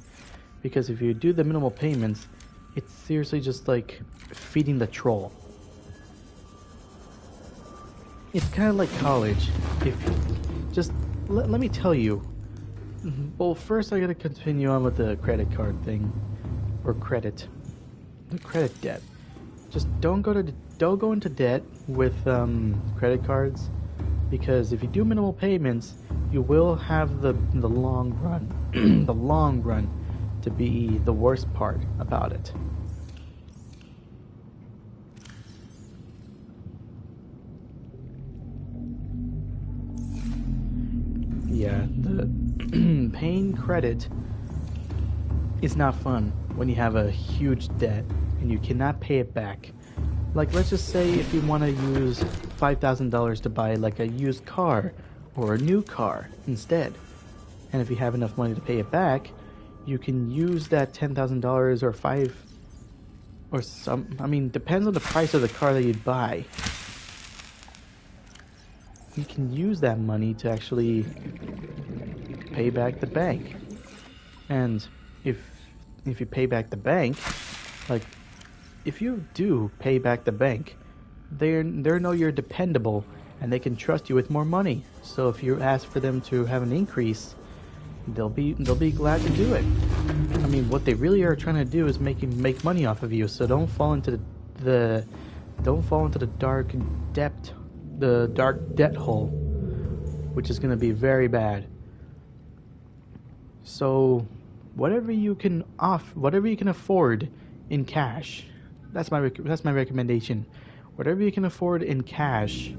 because if you do the minimal payments, it's seriously just like feeding the troll. It's kind of like college. If just let me tell you. Well, first I gotta continue on with the credit card thing, or the credit debt. Just don't go into debt with credit cards, because if you do minimal payments, you will have the long run, the long run, to be the worst part about it. Yeah, the paying credit is not fun when you have a huge debt and you cannot pay it back. Like, let's just say if you want to use $5,000 to buy like a used car or a new car instead, and if you have enough money to pay it back, you can use that $10,000 or $5,000 or some, I mean, depends on the price of the car that you buy. You can use that money to actually pay back the bank. And if you pay back the bank, like, if you do pay back the bank, they know you're dependable and they can trust you with more money. So if you ask for them to have an increase, they'll be glad to do it. I mean, what they really are trying to do is make money off of you. So don't fall into the dark the dark debt hole, which is going to be very bad. So, whatever you can afford in cash, that's my recommendation. Whatever you can afford in cash,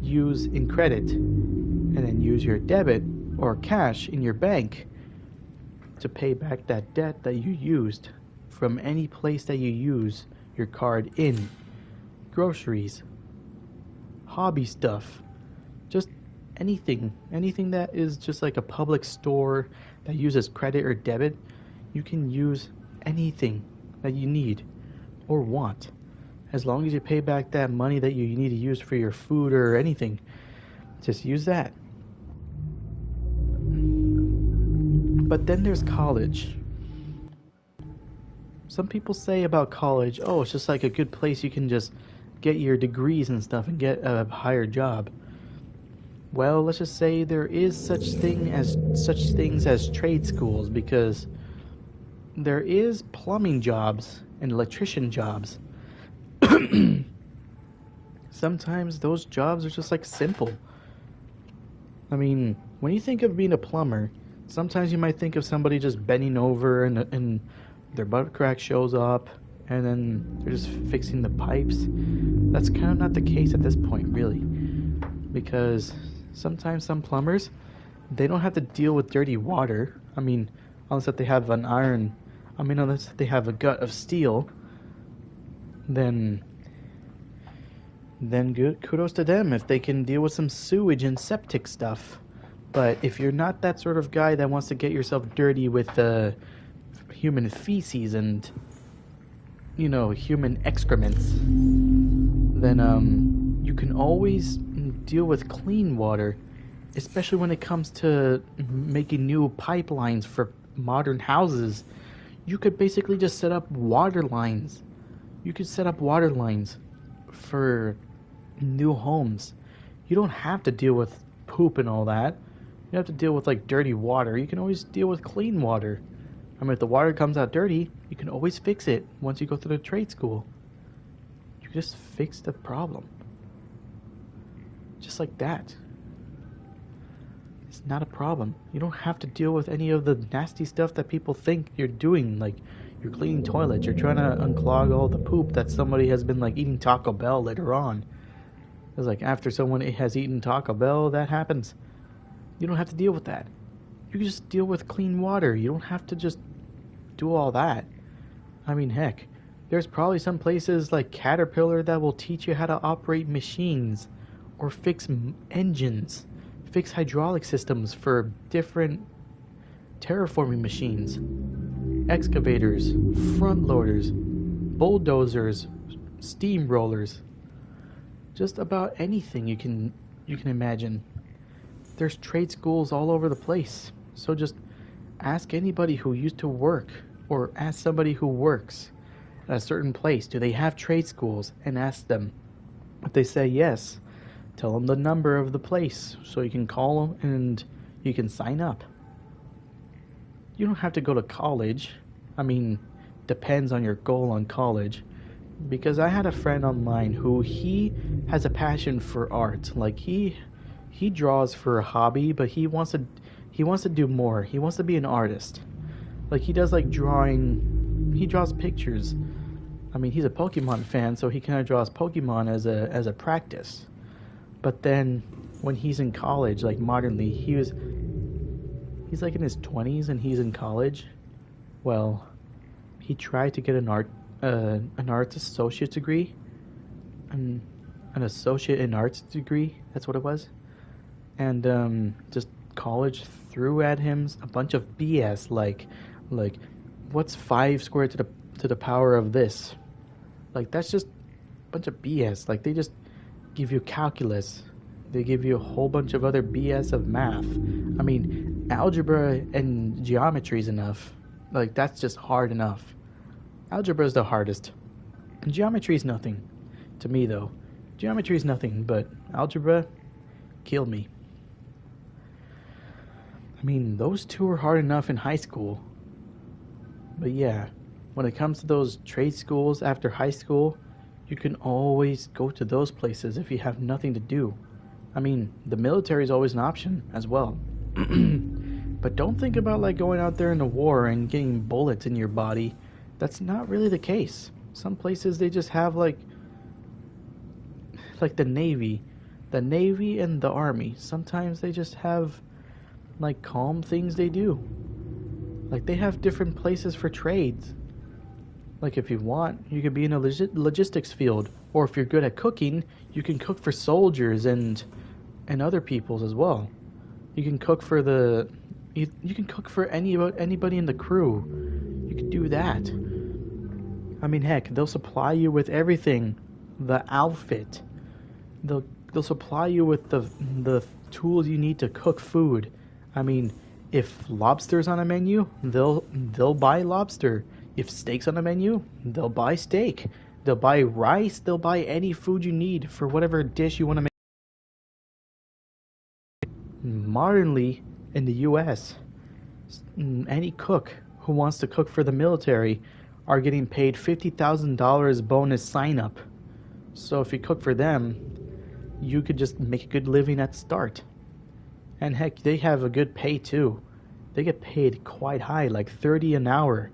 use in credit, and then use your debit or cash in your bank to pay back that debt that you used from any place that you use your card in. Groceries, hobby stuff, just anything that is just like a public store that uses credit or debit. You can use anything that you need or want, as long as you pay back that money that you need to use for your food or anything. Just use that. But then there's college. Some people say about college, oh, it's just like a good place you can just get your degrees and stuff and get a higher job. Well, let's just say there is such things as trade schools, because there is plumbing jobs and electrician jobs. Sometimes those jobs are just like simple. I mean, when you think of being a plumber, sometimes you might think of somebody just bending over and their butt crack shows up and then they're just fixing the pipes. That's kind of not the case at this point, really, because sometimes some plumbers, they don't have to deal with dirty water. I mean, unless that they have unless they have a gut of steel, then good, kudos to them if they can deal with some sewage and septic stuff. But if you're not that sort of guy that wants to get yourself dirty with human feces and, human excrements, then you can always deal with clean water, especially when it comes to making new pipelines for modern houses. You could basically just set up water lines. You could set up water lines for new homes. You don't have to deal with poop and all that. You don't have to deal with like dirty water. You can always deal with clean water. I mean, if the water comes out dirty, you can always fix it once you go through the trade school. You just fix the problem. Just like that. It's not a problem. You don't have to deal with any of the nasty stuff that people think you're doing, like you're cleaning toilets, you're trying to unclog all the poop that somebody has been like eating Taco Bell later on. It's like after someone has eaten Taco Bell, that happens. You don't have to deal with that. You can just deal with clean water. You don't have to just do all that. I mean, heck, there's probably some places like Caterpillar that will teach you how to operate machines or fix engines, fix hydraulic systems for different terraforming machines, excavators, front loaders, bulldozers, steamrollers, just about anything you can imagine. There's trade schools all over the place. So just ask anybody who used to work, or ask somebody who works at a certain place, do they have trade schools? And ask them. If they say yes, tell them the number of the place so you can call them and you can sign up. You don't have to go to college. I mean, depends on your goal on college. Because I had a friend online who he has a passion for art. Like he draws for a hobby, but he wants to do more. He wants to be an artist. Like he does like drawing. He draws pictures. I mean, he's a Pokemon fan, so he kind of draws Pokemon as a practice. But then when he's in college, like modernly, he's like in his 20s and he's in college. Well, he tried to get an arts associate degree, an associate in arts degree. That's what it was. And just college threw at him a bunch of BS, like what's 5 squared to the power of this? Like that's just a bunch of BS. Like they just give you calculus. They give you a whole bunch of other BS of math. I mean, algebra and geometry is enough. Like that's just hard enough. Algebra is the hardest. And geometry is nothing. To me though. Geometry is nothing, but algebra killed me. I mean, those two are hard enough in high school. But yeah, when it comes to those trade schools after high school, you can always go to those places if you have nothing to do. I mean, the military is always an option as well. But don't think about like going out there in a war and getting bullets in your body. That's not really the case. Some places they just have like the Navy. The Navy and the Army. Sometimes they just have like calm things they do. Like they have different places for trades. Like if you want, you could be in a logistics field, or if you're good at cooking, you can cook for soldiers and other peoples as well. You can cook for you can cook for anybody in the crew. You can do that. I mean, heck, they'll supply you with everything, the outfit. They'll supply you with the tools you need to cook food. I mean, if lobster's on a menu, they'll buy lobster. If steak's on the menu, they'll buy steak. They'll buy rice. They'll buy any food you need for whatever dish you want to make. Modernly, in the U.S., any cook who wants to cook for the military are getting paid $50,000 bonus sign-up. So if you cook for them, you could just make a good living at the start. And heck, they have a good pay too. They get paid quite high, like $30 an hour.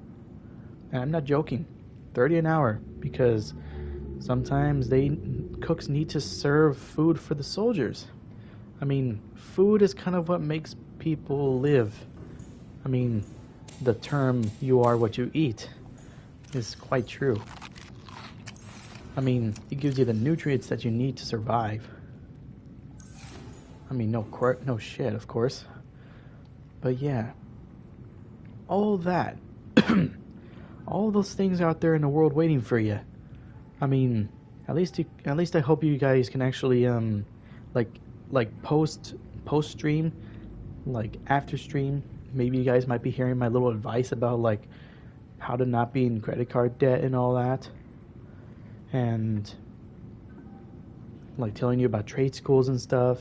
And I'm not joking, $30 an hour, because sometimes cooks need to serve food for the soldiers. I mean, food is kind of what makes people live. I mean, the term "you are what you eat" is quite true. I mean, it gives you the nutrients that you need to survive. I mean, no shit, of course. But yeah, all that, all those things out there in the world waiting for you. I mean, at least I hope you guys can actually like post stream, like after stream. Maybe you guys might be hearing my little advice about like how to not be in credit card debt and all that, and like telling you about trade schools and stuff.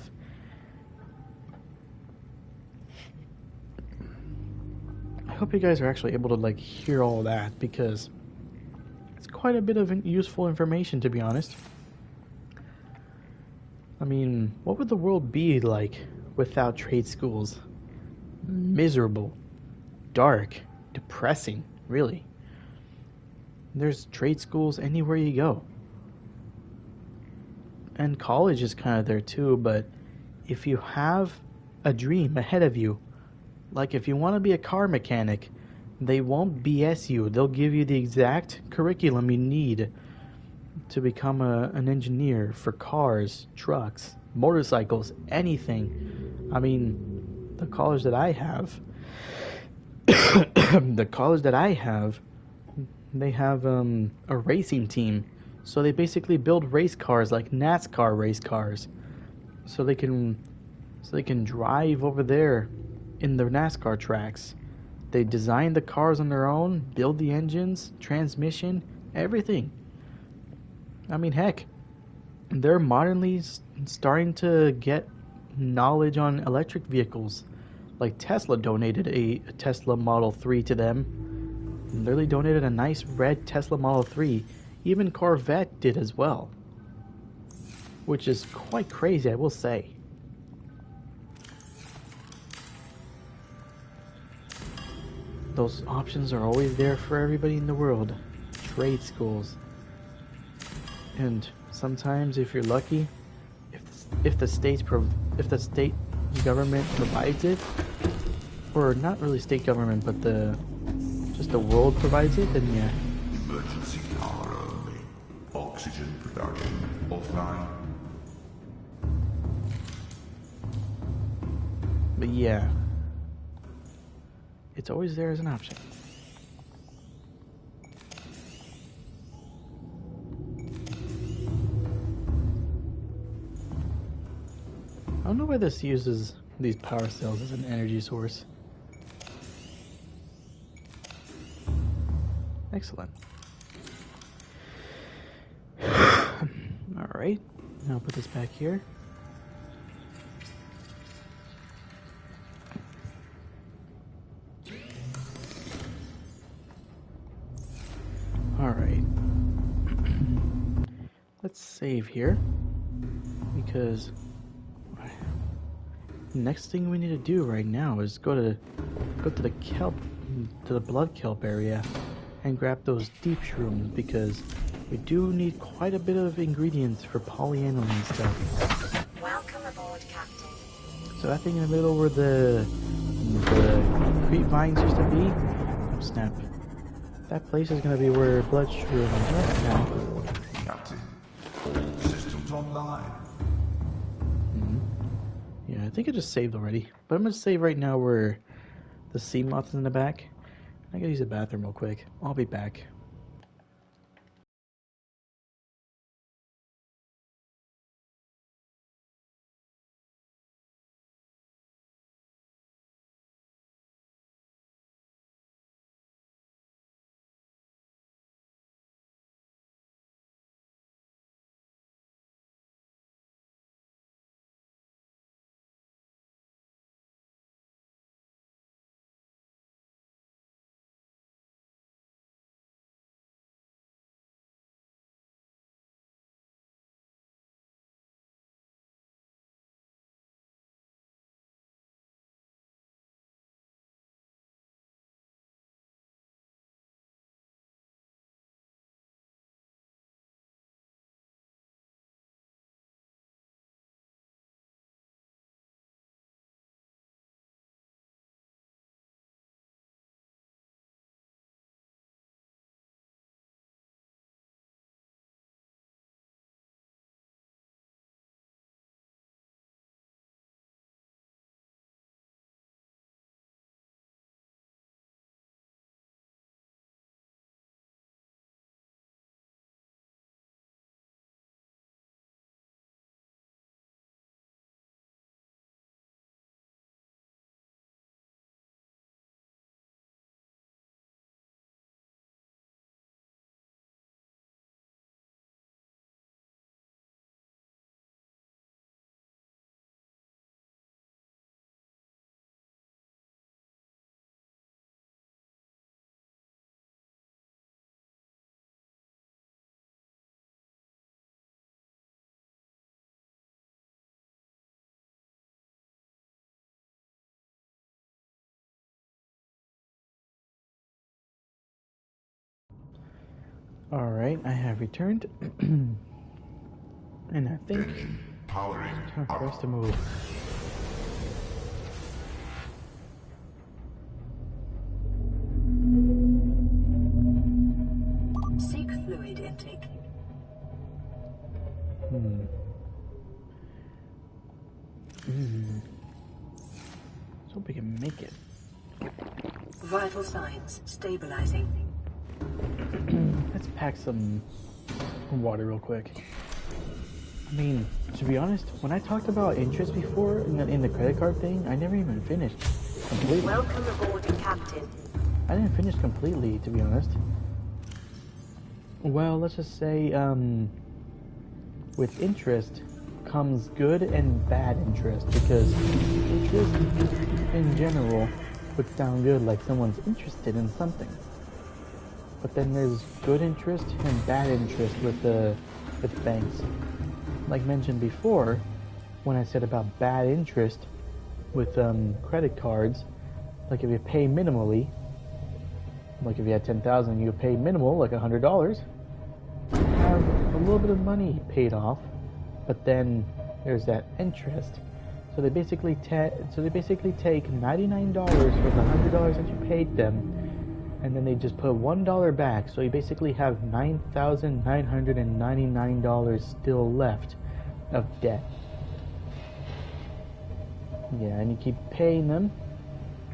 I hope you guys are actually able to like hear all that, because it's quite a bit of useful information, to be honest. I mean, what would the world be like without trade schools? Miserable, dark, depressing, really. There's trade schools anywhere you go. And college is kind of there too, but if you have a dream ahead of you, like if you want to be a car mechanic, they won't BS you. They'll give you the exact curriculum you need to become an engineer for cars, trucks, motorcycles, anything. I mean, the college that I have, they have a racing team. So they basically build race cars, like NASCAR race cars, so they can drive over there in the NASCAR tracks. They design the cars on their own, build the engines, transmission, everything. I mean, heck, they're modernly starting to get knowledge on electric vehicles. Like Tesla donated a Tesla Model 3 to them. Literally donated a nice red Tesla Model 3. Even Corvette did as well, which is quite crazy, I will say. Those options are always there for everybody in the world. Trade schools. And sometimes, if you're lucky, if the state government provides it, or not really state government, but just the world provides it, then yeah. Emergency power only. Oxygen production offline. But yeah, it's always there as an option. I don't know why this uses these power cells as an energy source. Excellent. Alright, now put this back here. Alright. save here because next thing we need to do right now is go to the blood kelp area and grab those deep shrooms because we do need quite a bit of ingredients for polyaniline stuff. Welcome aboard, Captain. So that thing in the middle where the creep vines used to be, oh snap. That place is gonna be where blood shroom is at now. Captain, all systems online. Yeah, I think I just saved already. But I'm gonna save right now where the sea moth is in the back. I gotta use the bathroom real quick. I'll be back. Alright, I have returned. And I think Engine powering it's time for us up. to move. Seek fluid intake. Let's hope we can make it. Vital signs stabilizing. Let's pack some water real quick. I mean, to be honest, when I talked about interest before in the credit card thing, I never even finished completely. Welcome aboard, Captain. I didn't finish completely, to be honest. Well, let's just say, with interest comes good and bad interest, because interest in general would sound good like someone's interested in something. But then there's good interest and bad interest with banks. Like mentioned before, when I said about bad interest with credit cards, like if you pay minimally, like if you had 10,000, you pay minimal, like $100, you have a little bit of money paid off, but then there's that interest. So they basically take $99 for the $100 that you paid them, and then they just put $1 back. So you basically have $9,999 still left of debt. Yeah, and you keep paying them,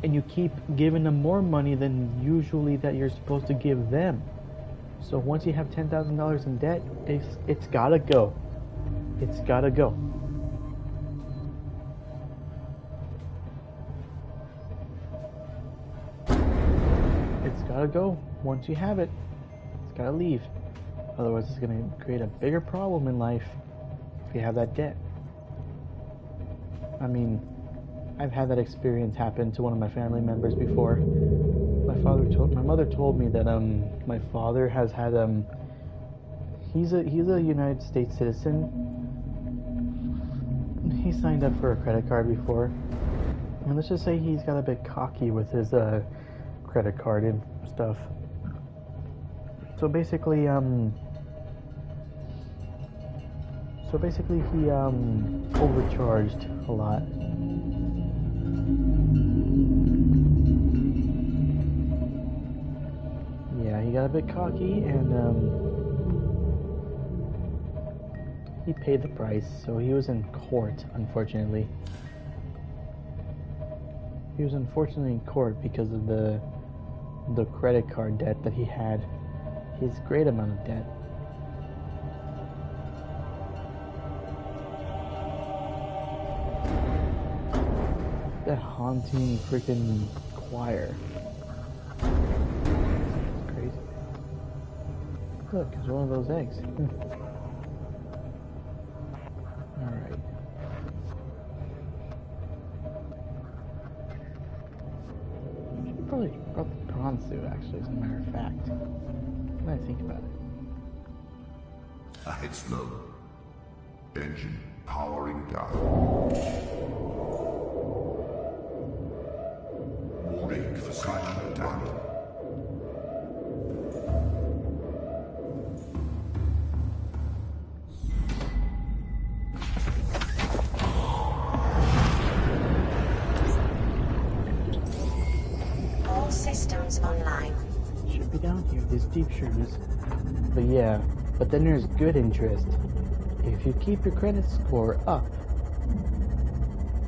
and you keep giving them more money than usually that you're supposed to give them. So once you have $10,000 in debt, it's gotta go. It's gotta go. It's gotta go. Once you have it, it's gotta leave. Otherwise, it's gonna create a bigger problem in life if you have that debt. I mean, I've had that experience happen to one of my family members before. My mother told me that my father has had He's a United States citizen. He signed up for a credit card before, and let's just say he's got a bit cocky with his credit card and stuff. So basically, he overcharged a lot. Yeah, he got a bit cocky and he paid the price, so he was in court, unfortunately. He was unfortunately in court because of the credit card debt that he had. His great amount of debt. That haunting freaking choir. It's crazy. Look, it's one of those eggs. Alright. Should probably brought the prawn suit, actually, as a matter of fact. When I think about it. Ahead slow. Engine powering down. Warning for silent attack. All systems online. Should be down here, there's deep shrooms. But yeah, but then there's good interest. If you keep your credit score up,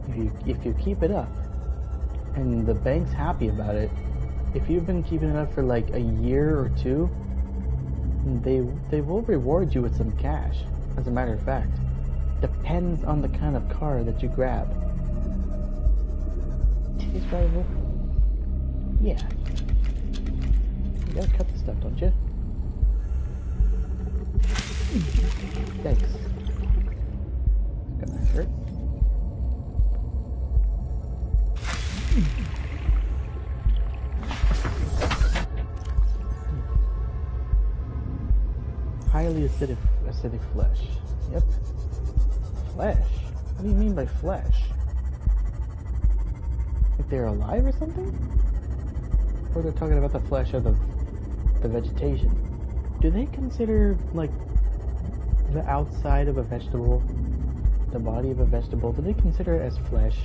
if you keep it up, and the bank's happy about it, if you've been keeping it up for like a year or two, they will reward you with some cash. As a matter of fact, depends on the kind of car that you grab. Is rival? Yeah. You gotta cut the stuff, don't you? Thanks. Got my shirt. Highly acidic flesh. Yep. Flesh? What do you mean by flesh? Like they're alive or something? Or they're talking about the flesh of the vegetation. Do they consider, like, the outside of a vegetable, the body of a vegetable, do they consider it as flesh?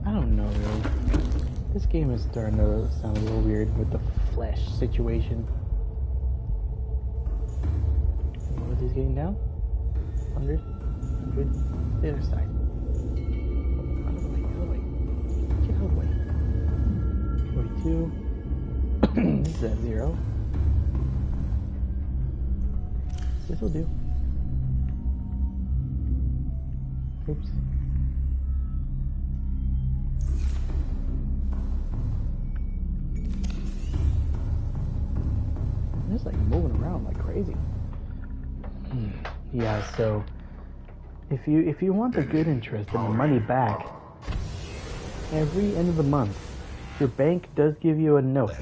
I don't know, really. This game is starting to sound a little weird with the flesh situation. What is he getting down? 100? Good. The other side. Out of the way, out of the way. Get out of the way. 42. This is at 0. This will do. Oops. I'm just like moving around like crazy. Yeah, so if you want the good interest and the money back, every end of the month, your bank does give you a note,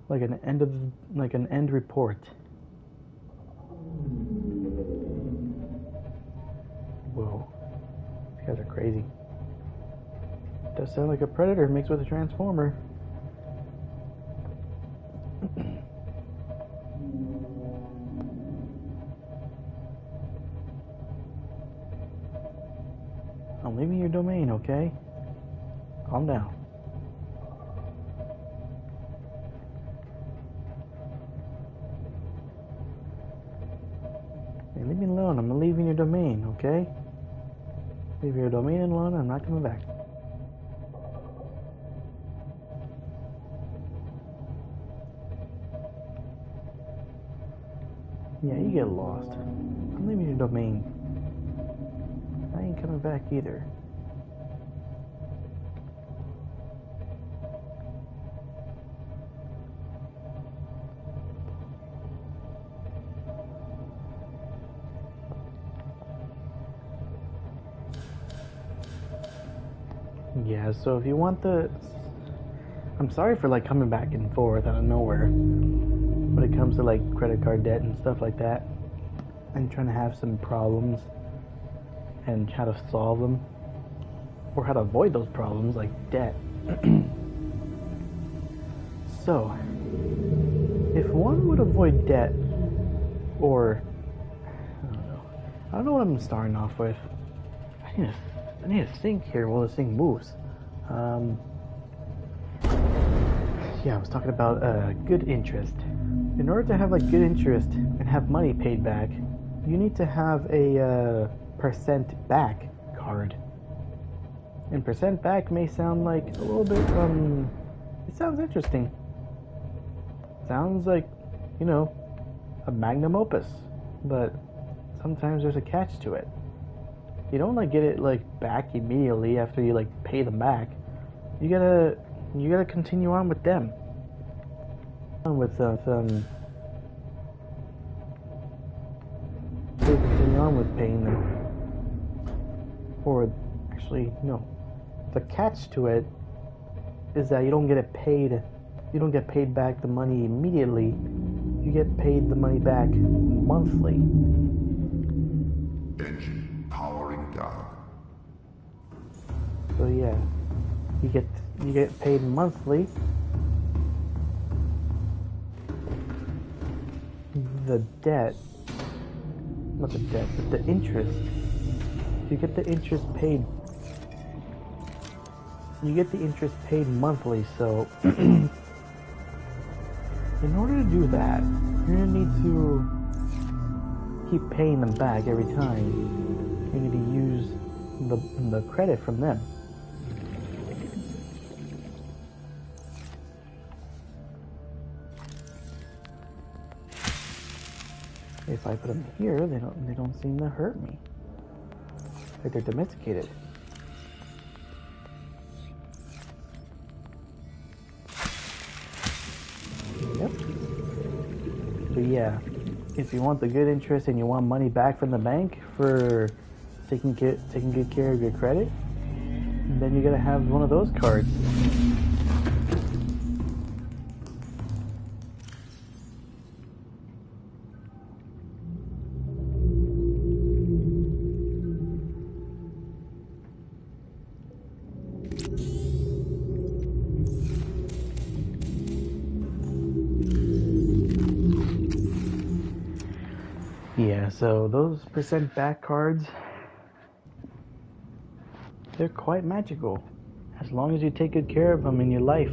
like an end report. Whoa, these guys are crazy. Does sound like a predator mixed with a transformer. I'm leaving your domain, okay? Calm down. Hey, leave me alone. I'm leaving your domain, okay? Leave your domain alone. I'm not coming back. Yeah, you get lost. I'm leaving your domain. I ain't coming back either. Yeah, so if you want the... I'm sorry for like coming back and forth out of nowhere when it comes to like credit card debt and stuff like that, and trying to have some problems and how to solve them or how to avoid those problems like debt. So, if one would avoid debt, or I don't know what I'm starting off with. I need to think here while this thing moves. Yeah, I was talking about good interest. In order to have like good interest and have money paid back, you need to have a percent back card. And percent back may sound like a little bit it sounds interesting. Sounds like, you know, a magnum opus, but sometimes there's a catch to it. You don't like get it like back immediately after you like pay them back. You gotta continue on with them. Continue on with paying them. Or actually, no. The catch to it is that you don't get it paid. You don't get paid back the money immediately. You get paid the money back monthly. Engine powering down. So yeah, you get paid monthly. The debt, not the debt, but the interest. You get the interest paid. You get the interest paid monthly. So, in order to do that, you're gonna need to keep paying them back every time. You need to use the credit from them. If I put them here, they don't seem to hurt me. Like they're domesticated. Yep. But yeah, if you want the good interest and you want money back from the bank for taking good care of your credit, then you gotta have one of those cards. Yeah, so those percent back cards, they're quite magical, as long as you take good care of them in your life.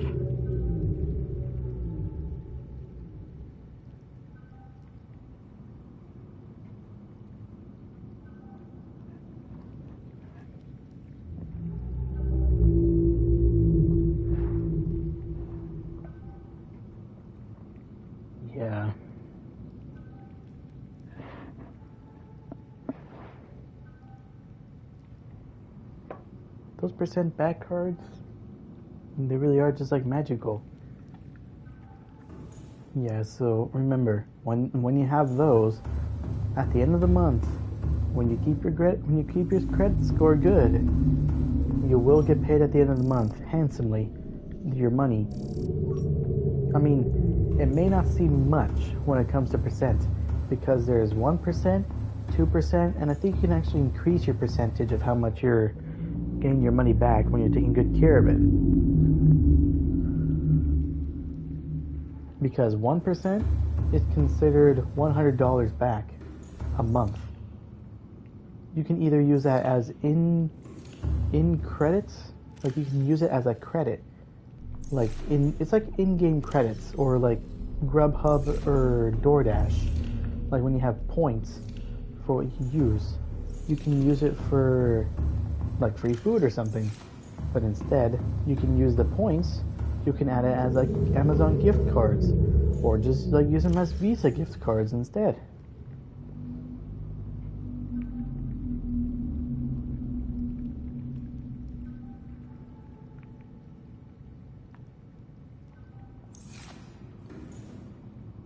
Yeah. Those percent back cards, they really are just like magical. Yeah, so remember, when you have those, at the end of the month, when you keep your credit score good, you will get paid at the end of the month handsomely your money. I mean, it may not seem much when it comes to percent, because there's 1%, 2%, and I think you can actually increase your percentage of how much you're getting your money back when you're taking good care of it. Because 1% is considered $100 back a month. You can either use that as in credits, like you can use it as a credit, like it's like in-game credits, or like Grubhub or DoorDash. Like when you have points for what you can use it for like free food or something. But instead, you can use the points, you can add it as like Amazon gift cards, or just like use them as Visa gift cards instead.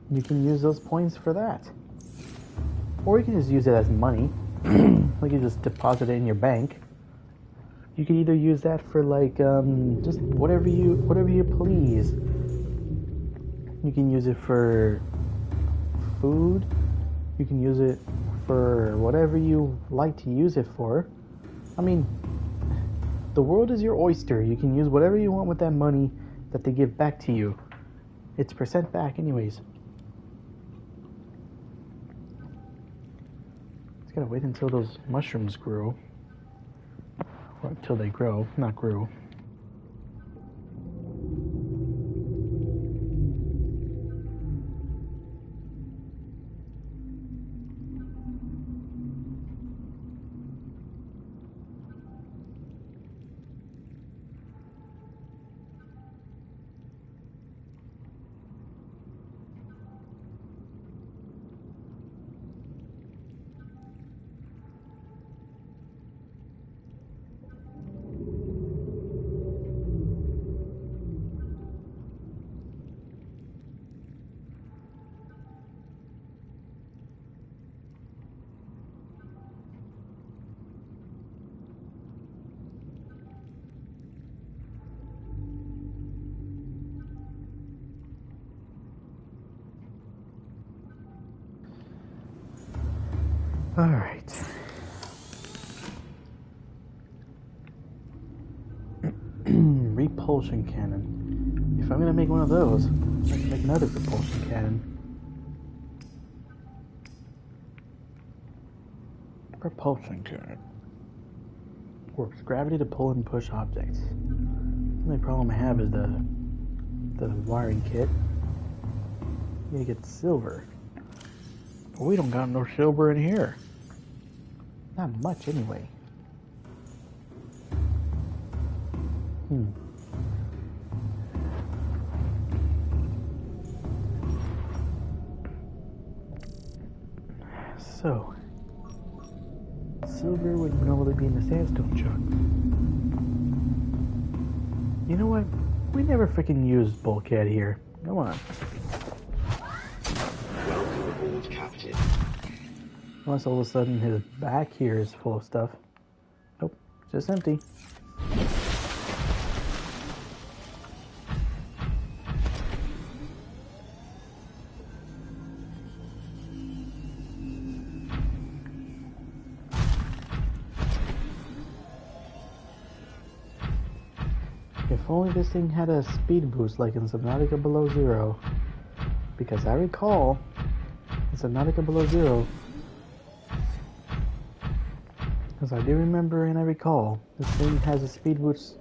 You can use those points for that. Or you can just use it as money. Like you just deposit it in your bank. You can either use that for like just whatever you please. You can use it for food. You can use it for whatever you like to use it for. I mean, the world is your oyster. You can use whatever you want with that money that they give back to you. It's percent back anyways. Just gotta wait until those mushrooms grow. Or until they grow, not grew. Alright. Repulsion cannon. If I'm gonna make one of those, I can make another repulsion cannon. Propulsion cannon. Works gravity to pull and push objects. The only problem I have is the wiring kit. You get silver. But we don't got no silver in here. Not much anyway. So, silver would normally be in the sandstone chunk. You know what? We never freaking used Bulkhead here. Come on. Welcome aboard, Captain. Unless all of a sudden his back here is full of stuff. Nope, just empty. If only this thing had a speed boost like in Subnautica Below Zero. Because I recall, in Subnautica Below Zero, because I do remember and I recall, this thing has a speed boost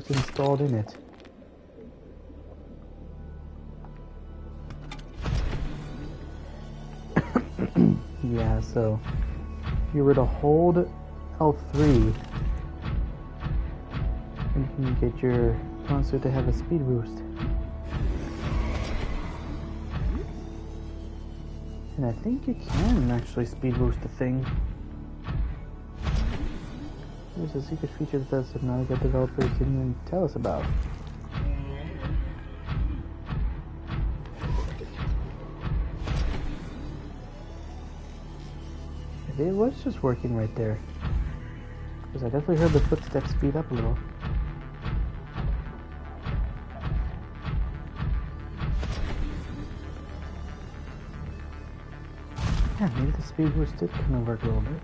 installed in it. Yeah, so if you were to hold L3, you can get your monster to have a speed boost. And I think you can actually speed boost the thing. There's a secret feature that the Subnautica developers didn't even tell us about. Maybe it was just working right there. Because I definitely heard the footsteps speed up a little. Yeah, maybe the speed boost did kind of work a little bit.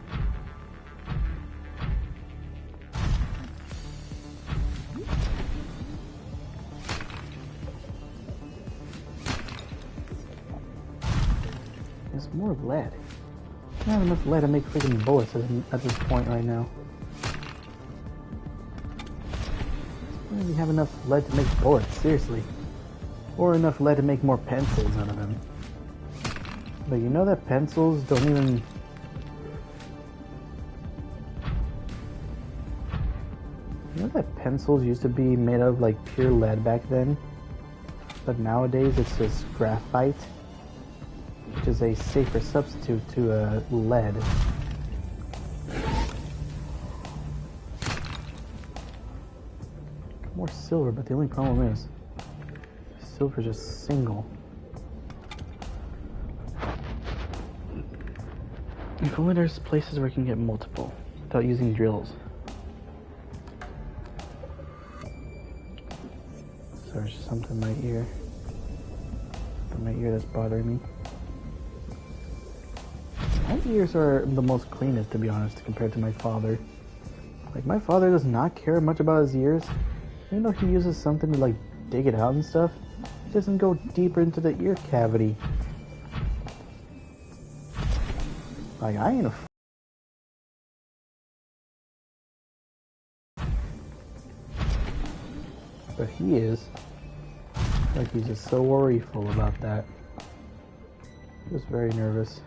There's more lead. I don't have enough lead to make freaking bullets at this point right now. I don't even have enough lead to make bullets, seriously. Or enough lead to make more pencils out of them. But you know that pencils don't even... You know that pencils used to be made of like pure lead back then? But nowadays it's just graphite, which is a safer substitute to lead. More silver, but the only problem is silver's just single. If only there's places where you can get multiple without using drills. Sorry, it's just something in my ear. My ear that's bothering me. My ears are the most cleanest, to be honest, compared to my father. Like, my father does not care much about his ears. Even though he uses something to, like, dig it out and stuff, he doesn't go deeper into the ear cavity. Like, I ain't a but he is. Like, he's just so worryful about that. Just very nervous.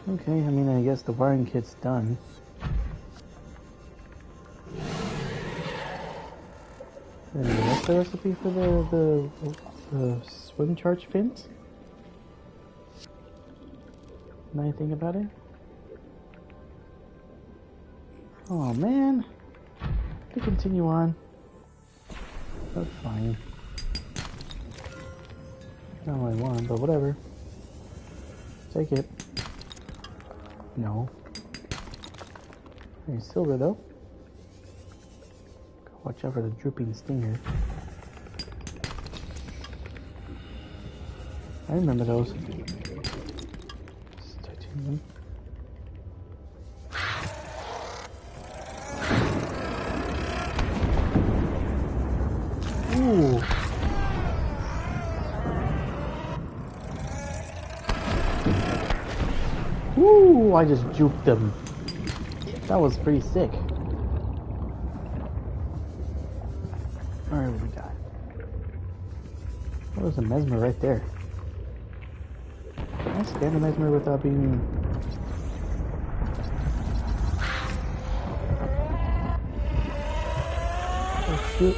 Okay, I mean, I guess the wiring kit's done. And what's the recipe for the swim charge fins? Know anything about it? Oh man, to continue on. That's fine. Not what I want, but whatever. Take it. No. Hey, silver though. Watch out for the drooping stinger. I remember those. Titanium. Ooh. Ooh, I just juked them. That was pretty sick. Alright, what we got? That was a mesmer right there. Can I scan a mesmer without being... Oh shoot.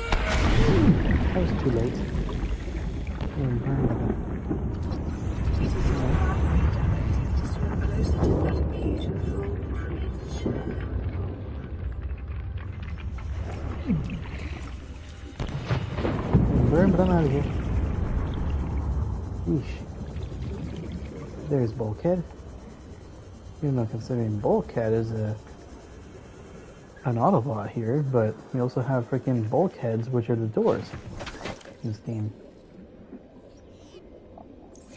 That was too late. Burn, but I'm out of here. Yeesh. There's Bulkhead. Even though considering Bulkhead is an Autobot here, but we also have freaking bulkheads, which are the doors in this game.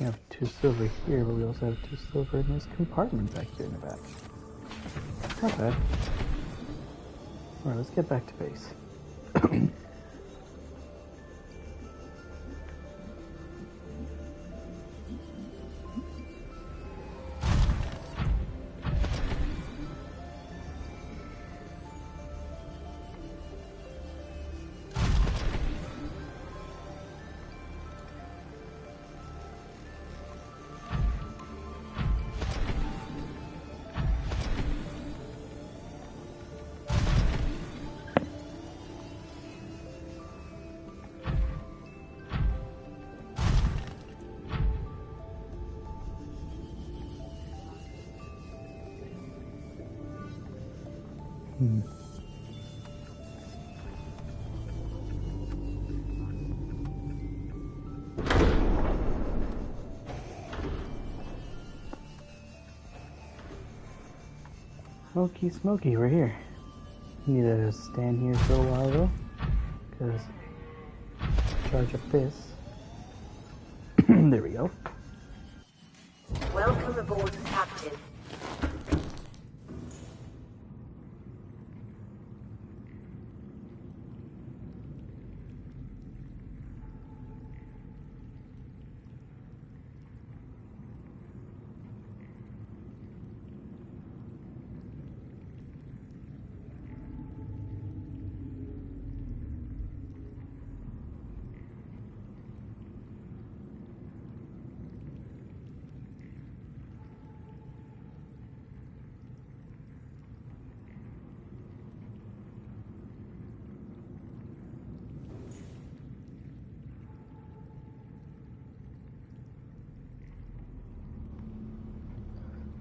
We have 2 silver here, but we also have 2 silver in this compartment back here in the back. Not bad. Alright, let's get back to base. Smoky, smoky, we're here. Need to stand here for a while though, because charge up this. There we go. Welcome aboard, Captain.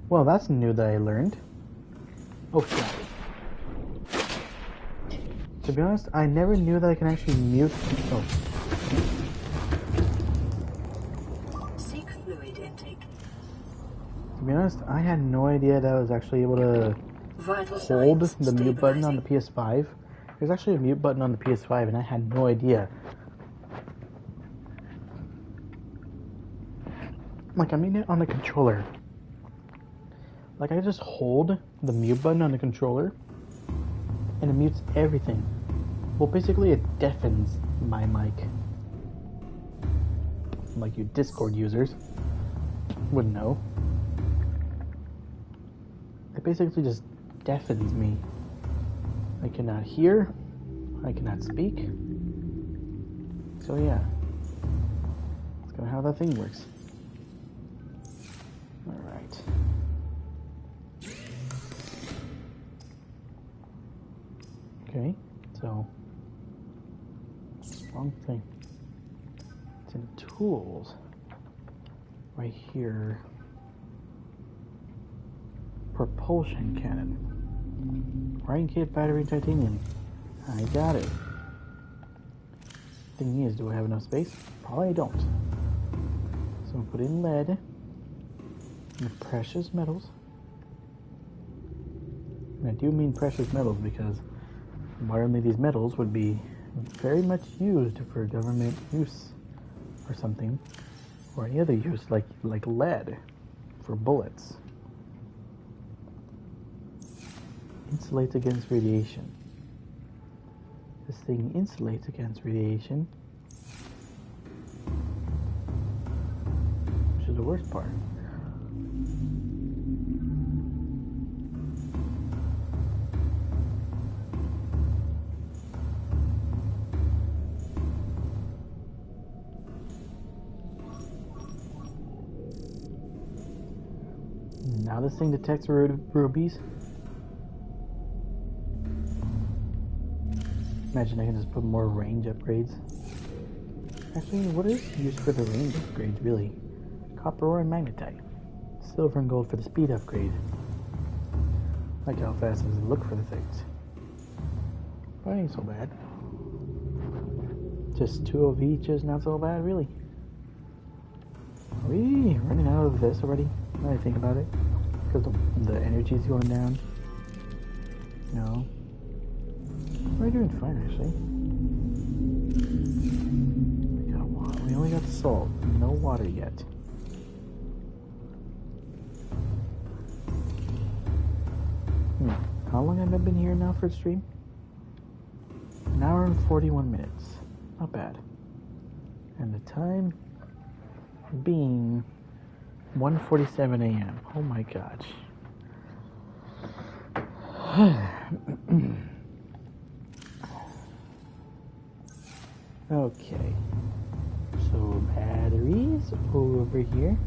Well, that's new that I learned. Oh shit. To be honest, I never knew that I can actually mute. Oh. Seek fluid intake. be honest, I had no idea that I was actually able to Vital hold signs the mute button on the stabilizing. PS5. There's actually a mute button on the PS5, and I had no idea. Like, I mean it on the controller. Like, I just hold the mute button on the controller, and it mutes everything. Well, basically, it deafens my mic. Like you Discord users would know. It basically just deafens me. I cannot hear. I cannot speak. So yeah. That's kind of how that thing works. Alright. Okay, so wrong thing. It's in tools. Right here. Propulsion cannon. Rain kit, battery, titanium. I got it. Thing is, do I have enough space? Probably don't. So I'm gonna put in lead and precious metals. And I do mean precious metals because apparently these metals would be very much used for government use or something, or any other use like lead for bullets. Insulates against radiation. This thing insulates against radiation, which is the worst part. Now this thing detects rubies. Imagine I can just put more range upgrades. Actually, what is used for the range upgrades, really? Copper ore and magnetite. Silver and gold for the speed upgrade. Like how fast does it look for the things. But ain't so bad. Just 2 of each is not so bad, really. Are we running out of this already? Now I think about it. Because the energy's going down. No. We're doing fine, actually. We only got salt, no water yet. How long have I been here now for the stream? 1 hour and 41 minutes. Not bad. And the time being 1:47 a.m. Oh my gosh. Okay. So batteries over here.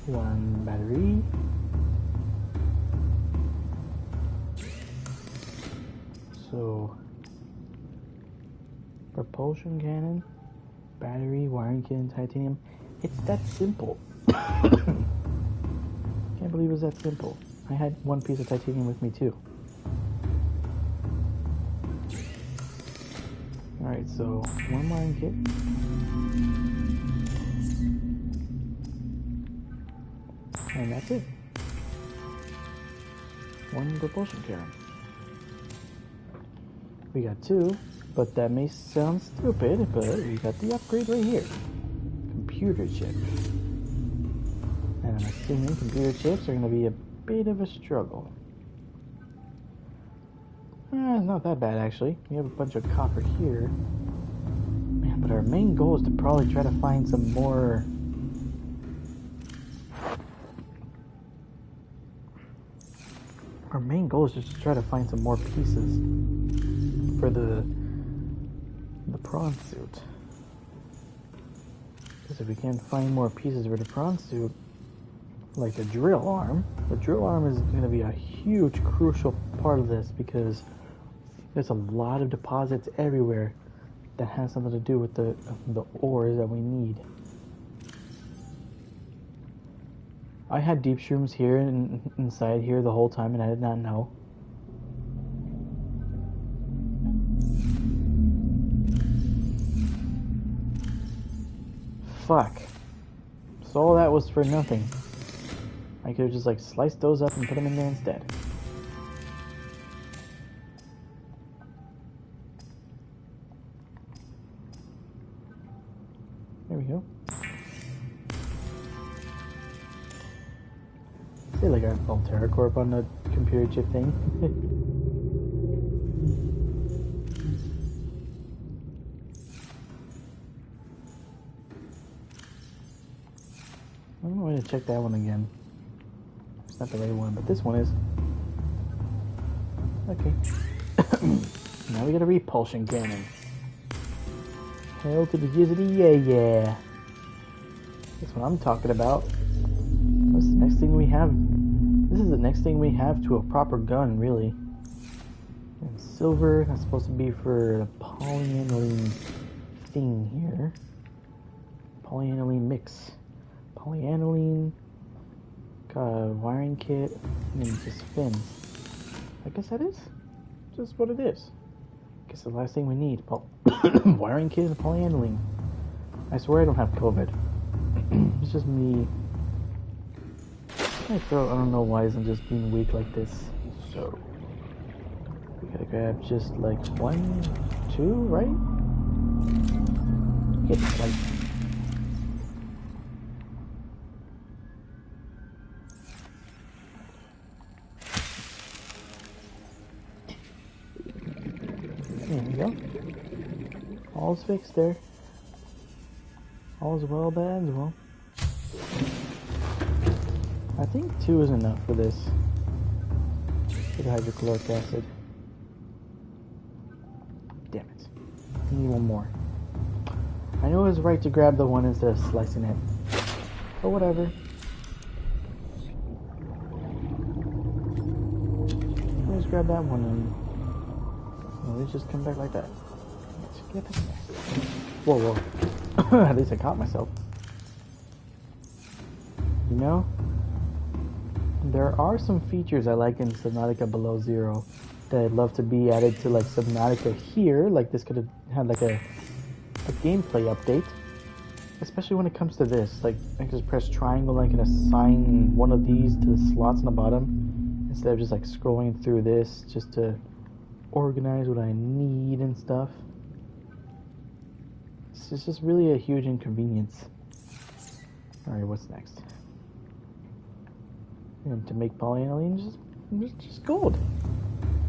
1 battery. So propulsion cannon, battery, wiring kit, titanium. It's that simple. Can't believe it's that simple. I had 1 piece of titanium with me too. Alright, so 1 wiring kit. And that's it. 1 propulsion cannon. We got 2, but that may sound stupid, but we got the upgrade right here. Computer chip. And I'm assuming computer chips are going to be a bit of a struggle. It's not that bad, actually. We have a bunch of copper here. Man, but our main goal is to probably try to find some more... Our main goal is just to try to find some more pieces for the prawn suit. Because if we can't find more pieces for the prawn suit, like the drill arm is going to be a huge, crucial part of this because there's a lot of deposits everywhere that has something to do with the ores that we need. I had deep shrooms here inside here the whole time and I did not know. Fuck. So all that was for nothing. I could have just like sliced those up and put them in there instead. There we go. I feel like I have Altera Corp on the computer chip thing. I'm going to check that one again. It's not the right one, but this one is. Okay. Now we got a repulsion cannon. Hail to the Jizzity, yeah. That's what I'm talking about. What's the next thing we have? This is the next thing we have to a proper gun, really. And silver, that's supposed to be for the polyaniline thing here. Polyaniline mix. Polyaniline, wiring kit, and then just fins. I guess that is just what it is. I guess the last thing we need. Wiring kit and polyaniline. I swear I don't have COVID. It's just me. My throat, I don't know why I'm just being weak like this. So we gotta grab just like 1, 2, right? Get like. There we go. All's fixed there. All's well, bad's well. I think 2 is enough for this. For the hydrochloric acid. Damn it. I need one more. I know it was right to grab the one instead of slicing it. But whatever. Let's grab that one and let's just come back like that. Let's get this back. Whoa, whoa. At least I caught myself. You know? There are some features I like in Subnautica Below Zero that I'd love to be added to like Subnautica here. Like this could have had like a gameplay update. Especially when it comes to this. Like I can just press triangle and I can assign one of these to the slots on the bottom. Instead of just like scrolling through this just to organize what I need and stuff. It's just really a huge inconvenience. Alright, what's next? And to make polyaniline, just gold.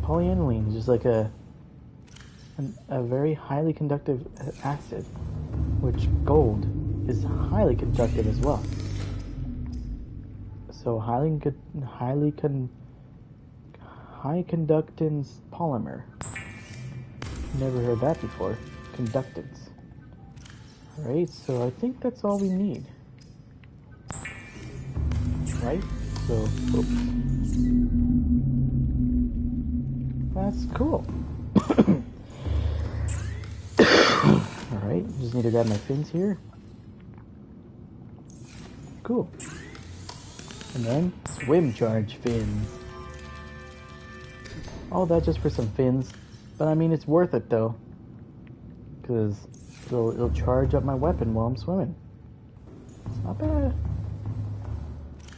Polyaniline is just like a very highly conductive acid, which gold is highly conductive as well. So high conductance polymer. Never heard that before. Conductance. Alright, so I think that's all we need. Right? So, oops. That's cool. Alright, just need to grab my fins here. Cool. And then, swim charge fins. All that just for some fins. But I mean, it's worth it though. Because it'll charge up my weapon while I'm swimming. It's not bad.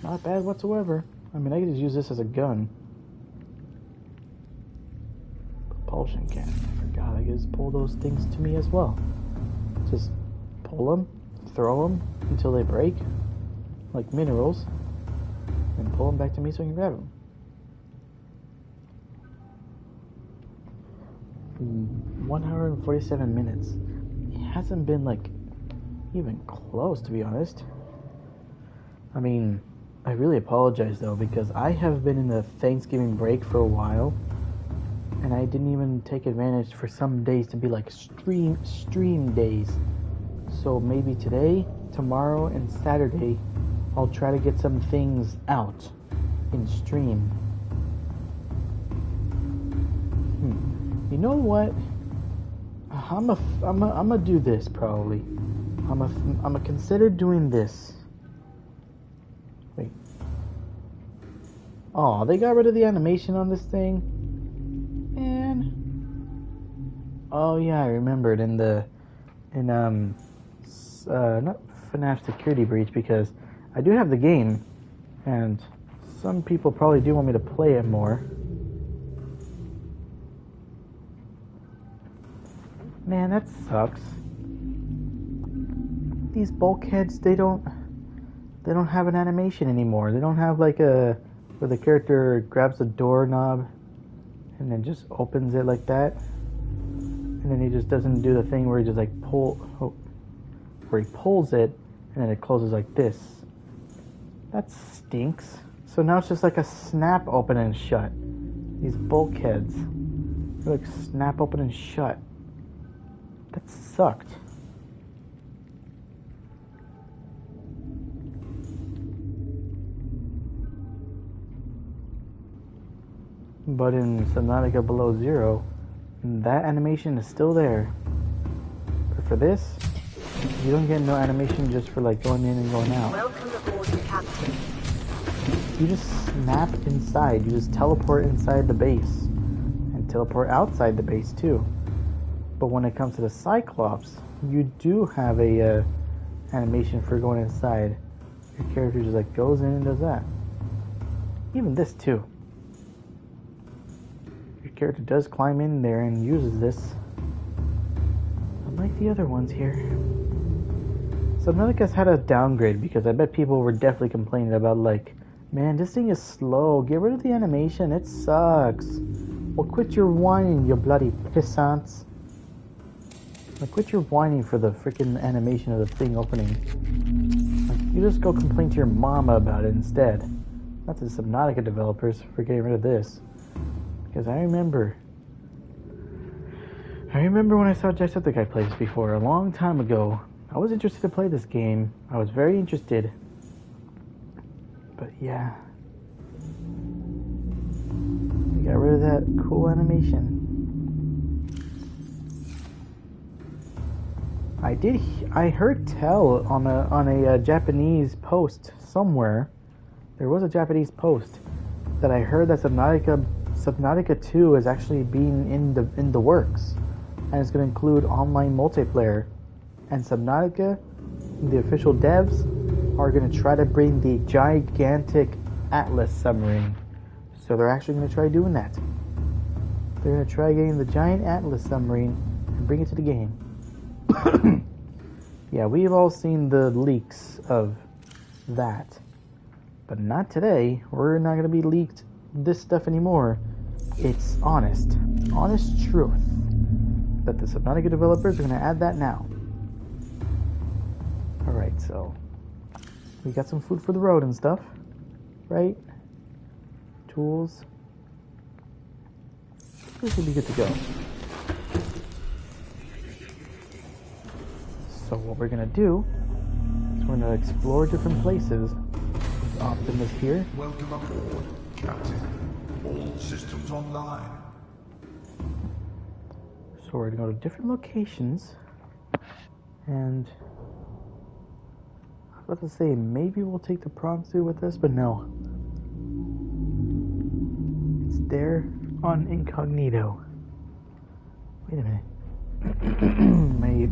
Not bad whatsoever. I mean, I could just use this as a gun. Propulsion cannon. I forgot I could just pull those things to me as well. Just pull them, throw them until they break, like minerals, and pull them back to me so I can grab them. 1 hour and 47 minutes. It hasn't been like even close, to be honest. I mean, I really apologize though, because I have been in the Thanksgiving break for a while, and I didn't even take advantage for some days to be like stream days. So maybe today, tomorrow, and Saturday, I'll try to get some things out in stream. You know what? I'm gonna do this probably. I'm gonna consider doing this. Wait. Oh, they got rid of the animation on this thing. Man. Oh yeah, I remembered not FNAF Security Breach, because I do have the game, and some people probably do want me to play it more. Man, that sucks. These bulkheads, they don't have an animation anymore. They don't have like a where the character grabs the doorknob and then just opens it like that, and then he just doesn't do the thing where he just like where he pulls it and then it closes like this. That stinks. So now it's just like a snap open and shut. These bulkheads, they're like snap open and shut. That sucked. But in Subnautica Below Zero, that animation is still there. But for this, you don't get no animation just for like going in and going out. Welcome aboard, Captain. You just snap inside. You just teleport inside the base. And teleport outside the base too. But when it comes to the Cyclops, you do have a animation for going inside. Your character just like goes in and does that. Even this too. Your character does climb in there and uses this. Unlike the other ones here. Subnautica's had a downgrade because I bet people were definitely complaining about like, man, this thing is slow. Get rid of the animation. It sucks. Well, quit your whining, you bloody pissants. Like, quit your whining for the freaking animation of the thing opening. Like, you just go complain to your mama about it instead. Not to the Subnautica developers for getting rid of this. Because I remember when I saw Jacksepticeye play this before, a long time ago. I was interested to play this game. I was very interested. But yeah. We got rid of that cool animation. I heard tell on a Japanese post somewhere. There was a Japanese post that I heard that Subnautica 2 is actually being in the works, and it's going to include online multiplayer. And Subnautica, the official devs, are going to try to bring the gigantic Atlas submarine. So they're actually going to try doing that. They're going to try getting the giant Atlas submarine and bring it to the game. Yeah, we've all seen the leaks of that. But not today. We're not going to be leaked this stuff anymore. It's honest truth that the Subnautica developers are going to add that now. Alright, so we got some food for the road and stuff, right? Tools. We should be good to go. So what we're gonna do is we're gonna explore different places. There's Optimus here. Welcome aboard, Captain. All systems online. So we're gonna go to different locations, and I was about to say maybe we'll take the prawn suit with us, but no. It's there on incognito. Wait a minute.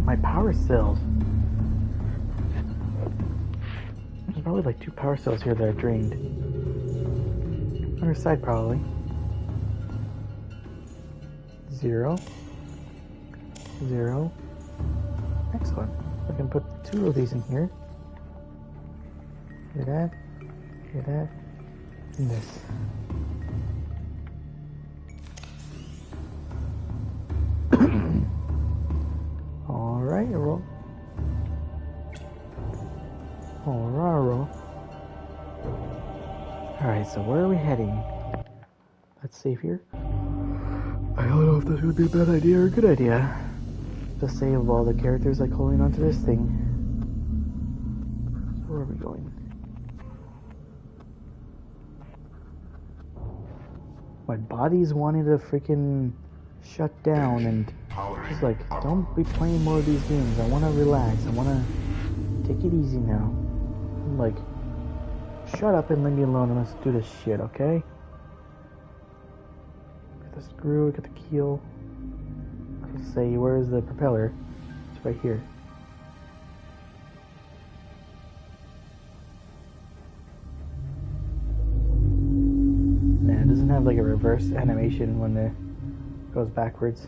my power cells. There's probably like 2 power cells here that are drained. On her side probably. 0. 0. Excellent. I can put 2 of these in here. Hear that? Hear that? And this. Alright, roll. Alright. Alright, so where are we heading? Let's save here. I don't know if this would be a bad idea or a good idea. To save all the characters like holding onto this thing. So where are we going? My body's wanting to freaking shut down and just like, don't be playing more of these games. I want to relax. I want to take it easy now. I'm like, shut up and leave me alone and let's do this shit, okay? Got the screw, got the keel. Let's say, where's the propeller? It's right here. doesn't have like a reverse animation when it goes backwards.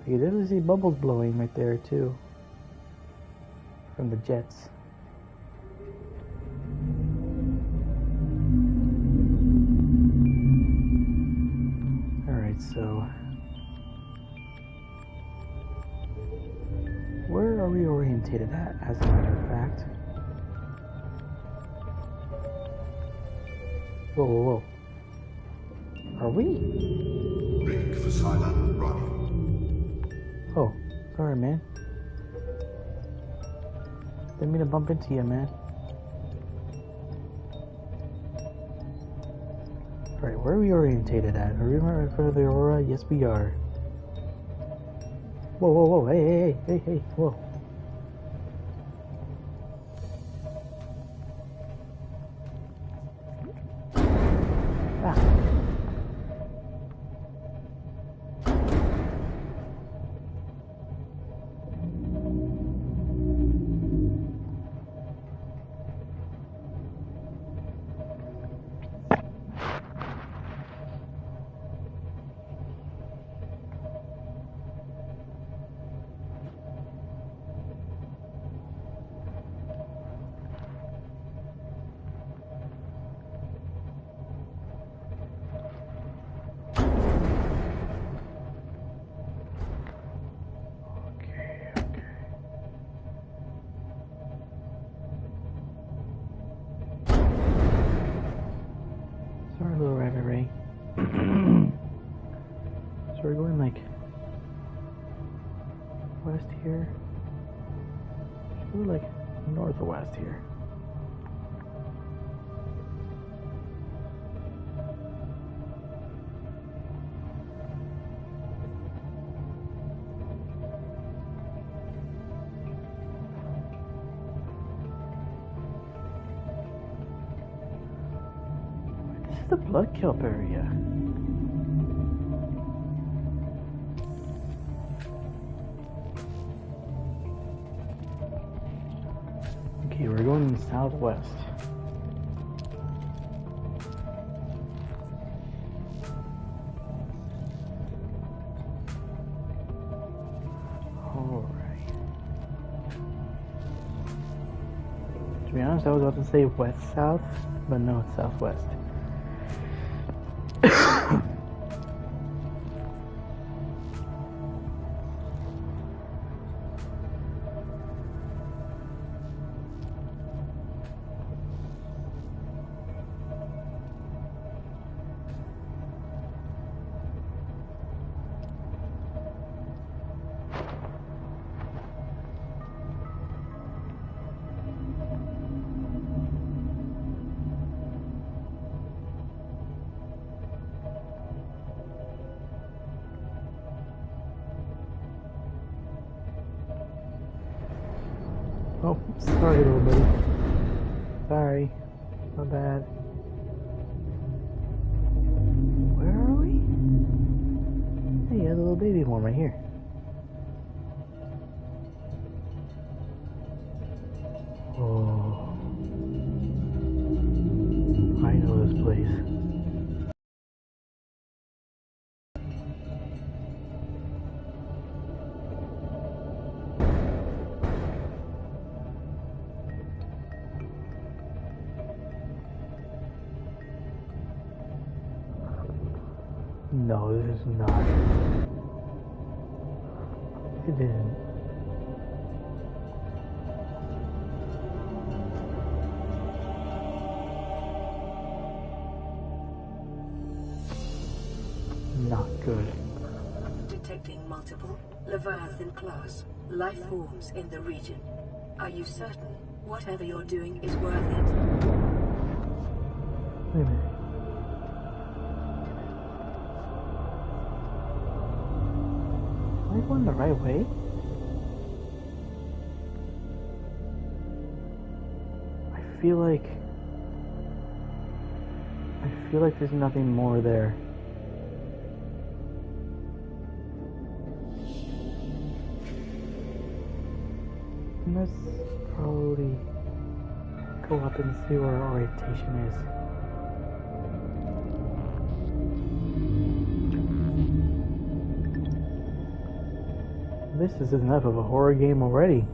You can definitely see bubbles blowing right there too, from the jets. Alright, so where are we orientated at, as a matter of fact? Whoa, whoa, whoa. Are we? Rig for Cylon running. Oh, sorry, man. Didn't mean to bump into you, man. Alright, where are we orientated at? Are we right in front of the Aurora? Yes, we are. Whoa, whoa, whoa, hey, whoa. Ah. Sorry, little rabbit ray. So we're going like west here. We're like northwest here. This is the blood kelp area. Okay, we're going southwest. Alright. To be honest, I was about to say west-south, but no, it's southwest. Oh, sorry, little buddy. Sorry. My bad. Where are we? Hey, you have a little baby one right here. Oh. I know this place. No, this is not. It isn't. Not good. Detecting multiple Leviathan class life forms in the region. Are you certain whatever you're doing is worth it? Wait a minute. Am I going the right way? I feel like there's nothing more there. Let's probably go up and see where our orientation is. This is enough of a horror game already.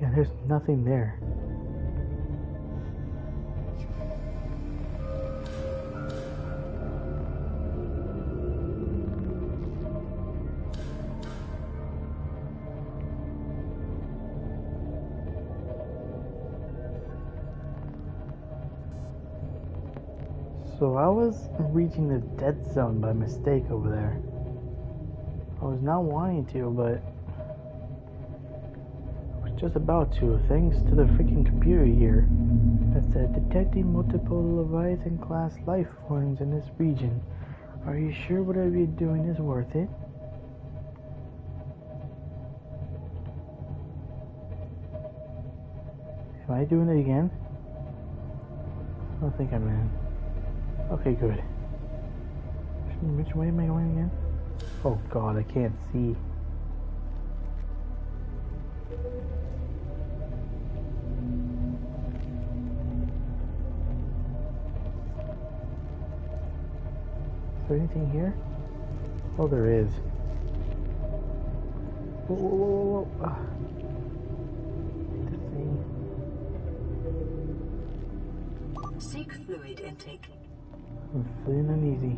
Yeah, there's nothing there. So I was reaching the dead zone by mistake over there. I was not wanting to, but I was just about to, thanks to the freaking computer here that said detecting multiple Leviathan class life forms in this region. Are you sure whatever you're doing is worth it? Am I doing it again? I don't think I am. Okay, good. Which way am I going again? Oh god, I can't see. Is there anything here? Oh, there is. Whoa, whoa, whoa, whoa, whoa. Seek fluid intake. I'm feeling uneasy.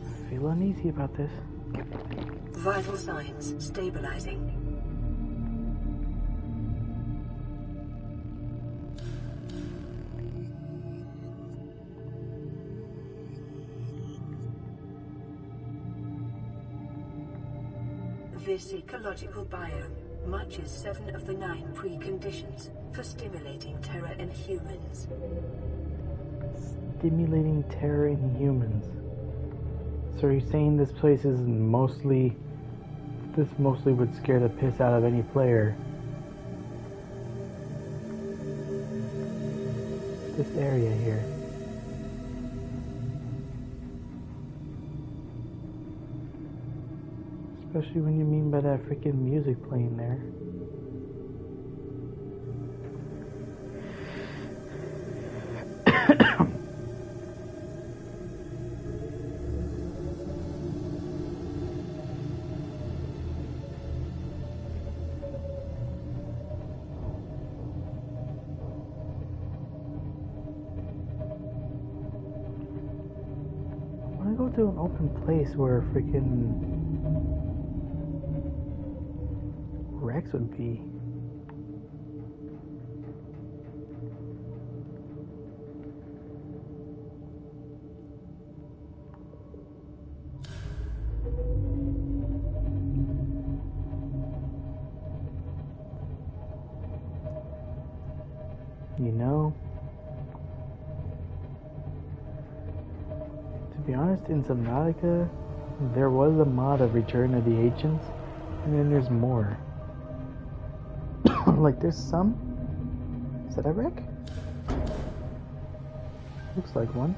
I feel uneasy about this. Vital signs stabilizing. This ecological biome matches 7 of the 9 preconditions for stimulating terror in humans. Stimulating terror in humans. So you're saying this place is mostly... This mostly would scare the piss out of any player. This area here. Especially when you mean by that freaking music playing there. I want to go to an open place where freaking Rex would be. You know, to be honest, in Subnautica, there was a mod of Return of the Ancients, and then there's more. Like, there's some. Is that a wreck? Looks like one.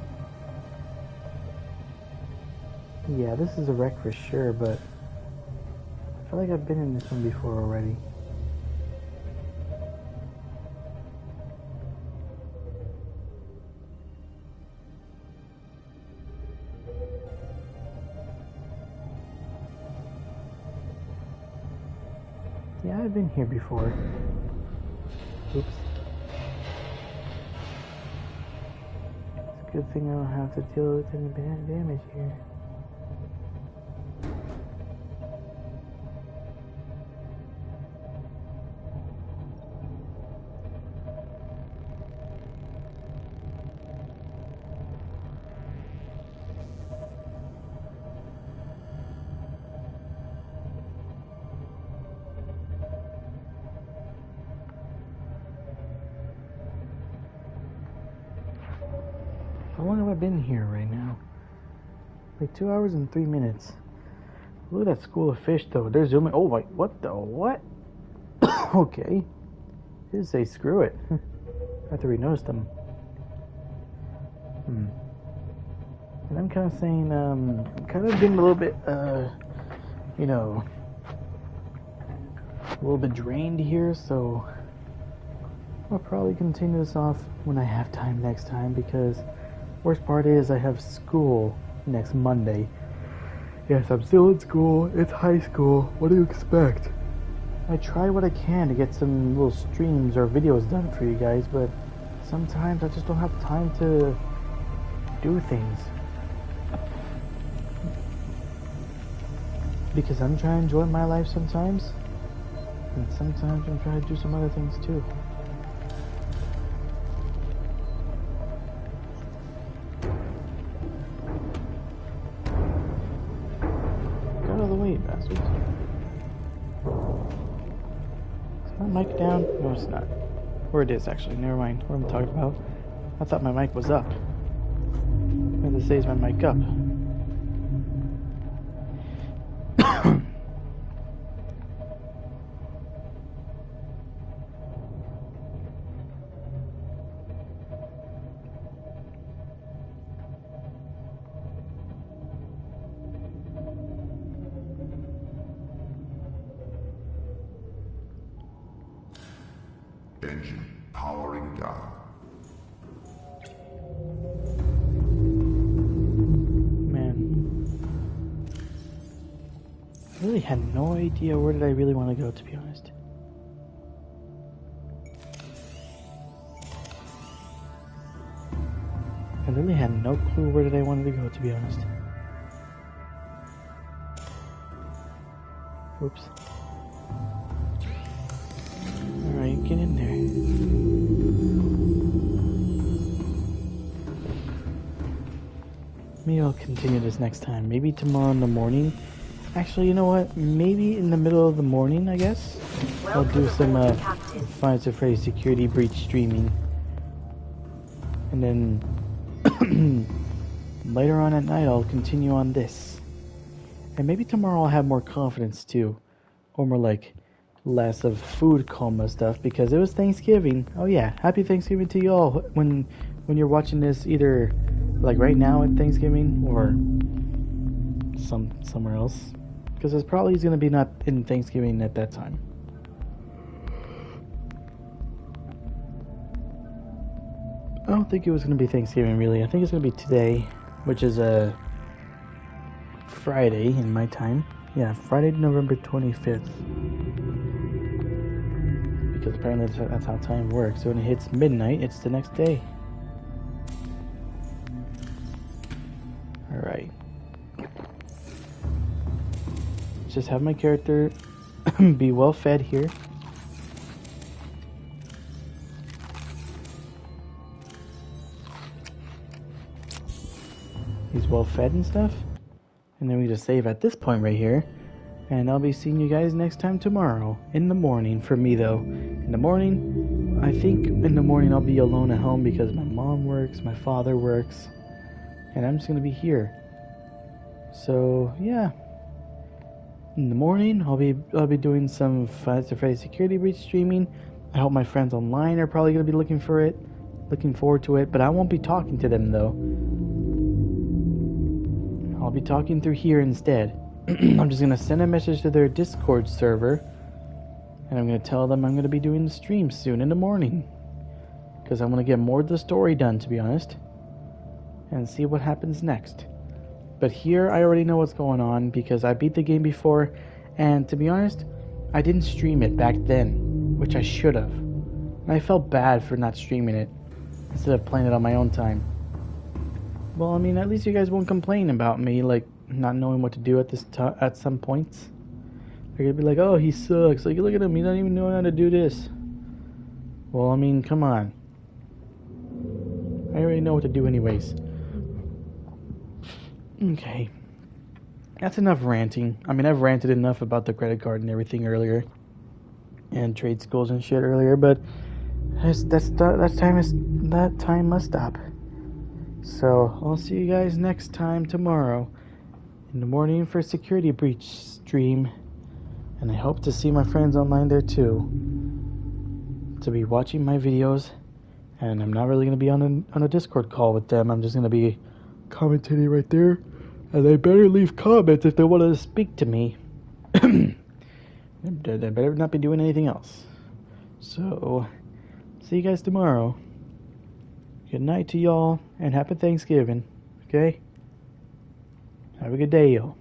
Yeah, this is a wreck for sure, but I feel like I've been in this one before already. Yeah, I've been here before. Oops. It's a good thing I don't have to deal with any bad damage here. How long have I been here right now? Like 2 hours and 3 minutes. Look at that school of fish though. They're zooming. Oh my, what the what? Okay. did say screw it. After we noticed them. And I'm kind of saying, kind of getting a little bit, you know, a little bit drained here, so I'll probably continue this off when I have time next time, because worst part is I have school next Monday. Yes, I'm still in school. It's high school. What do you expect? I try what I can to get some little streams or videos done for you guys, but sometimes I just don't have time to do things. Because I'm trying to enjoy my life sometimes, and sometimes I'm trying to do some other things too. Get out of the way, bastards. Is my mic down? No, it's not. Or it is, actually. Never mind. What am I talking about? I thought my mic was up. And it says my mic up. Engine powering down. Man. I really had no idea where did I really want to go, to be honest. I really had no clue where did I wanted to go, to be honest. Whoops. Alright, get in there. Maybe I'll continue this next time. Maybe tomorrow in the morning. Actually, you know what? Maybe in the middle of the morning, I guess. I'll do some Five Nights at Freddy's Security Breach streaming. And then later on at night, I'll continue on this. And maybe tomorrow I'll have more confidence too. Or more like less of food coma stuff, because it was Thanksgiving. Oh yeah, happy Thanksgiving to you all when you're watching this, either like right now at Thanksgiving or somewhere else, because it's probably going to be not in Thanksgiving at that time. I don't think it was going to be Thanksgiving really. I think it's going to be today, which is a Friday in my time. Yeah, Friday, November 25th. Because apparently that's how time works. So when it hits midnight, it's the next day. Alright. Just have my character be well fed here. He's well fed and stuff. And then we just save at this point right here. And I'll be seeing you guys next time tomorrow. In the morning, for me though. In the morning, I think in the morning I'll be alone at home because my mom works, my father works. And I'm just going to be here. So, yeah. In the morning, I'll be doing some Five Nights at Freddy's Security Breach streaming. I hope my friends online are probably going to be looking forward to it. But I won't be talking to them though. I'll be talking through here instead. I'm just going to send a message to their Discord server, and I'm going to tell them I'm going to be doing the stream soon in the morning, because I want to get more of the story done, to be honest, and see what happens next. But here I already know what's going on, because I beat the game before, and to be honest, I didn't stream it back then, which I should have. And I felt bad for not streaming it instead of playing it on my own time. Well, I mean, at least you guys won't complain about me, like, not knowing what to do at some points. They're gonna be like, oh, he sucks. Like, look at him, he doesn't even know how to do this. Well, I mean, come on. I already know what to do anyways. Okay. That's enough ranting. I mean, I've ranted enough about the credit card and everything earlier. And trade schools and shit earlier, but that time must stop. So, I'll see you guys next time tomorrow in the morning for Security Breach stream. And I hope to see my friends online there too. to be watching my videos, and I'm not really going to be on a Discord call with them. I'm just going to be commentating right there, and they better leave comments if they want to speak to me. They better not be doing anything else. So, see you guys tomorrow. Good night to y'all, and happy Thanksgiving, okay? Have a good day, y'all.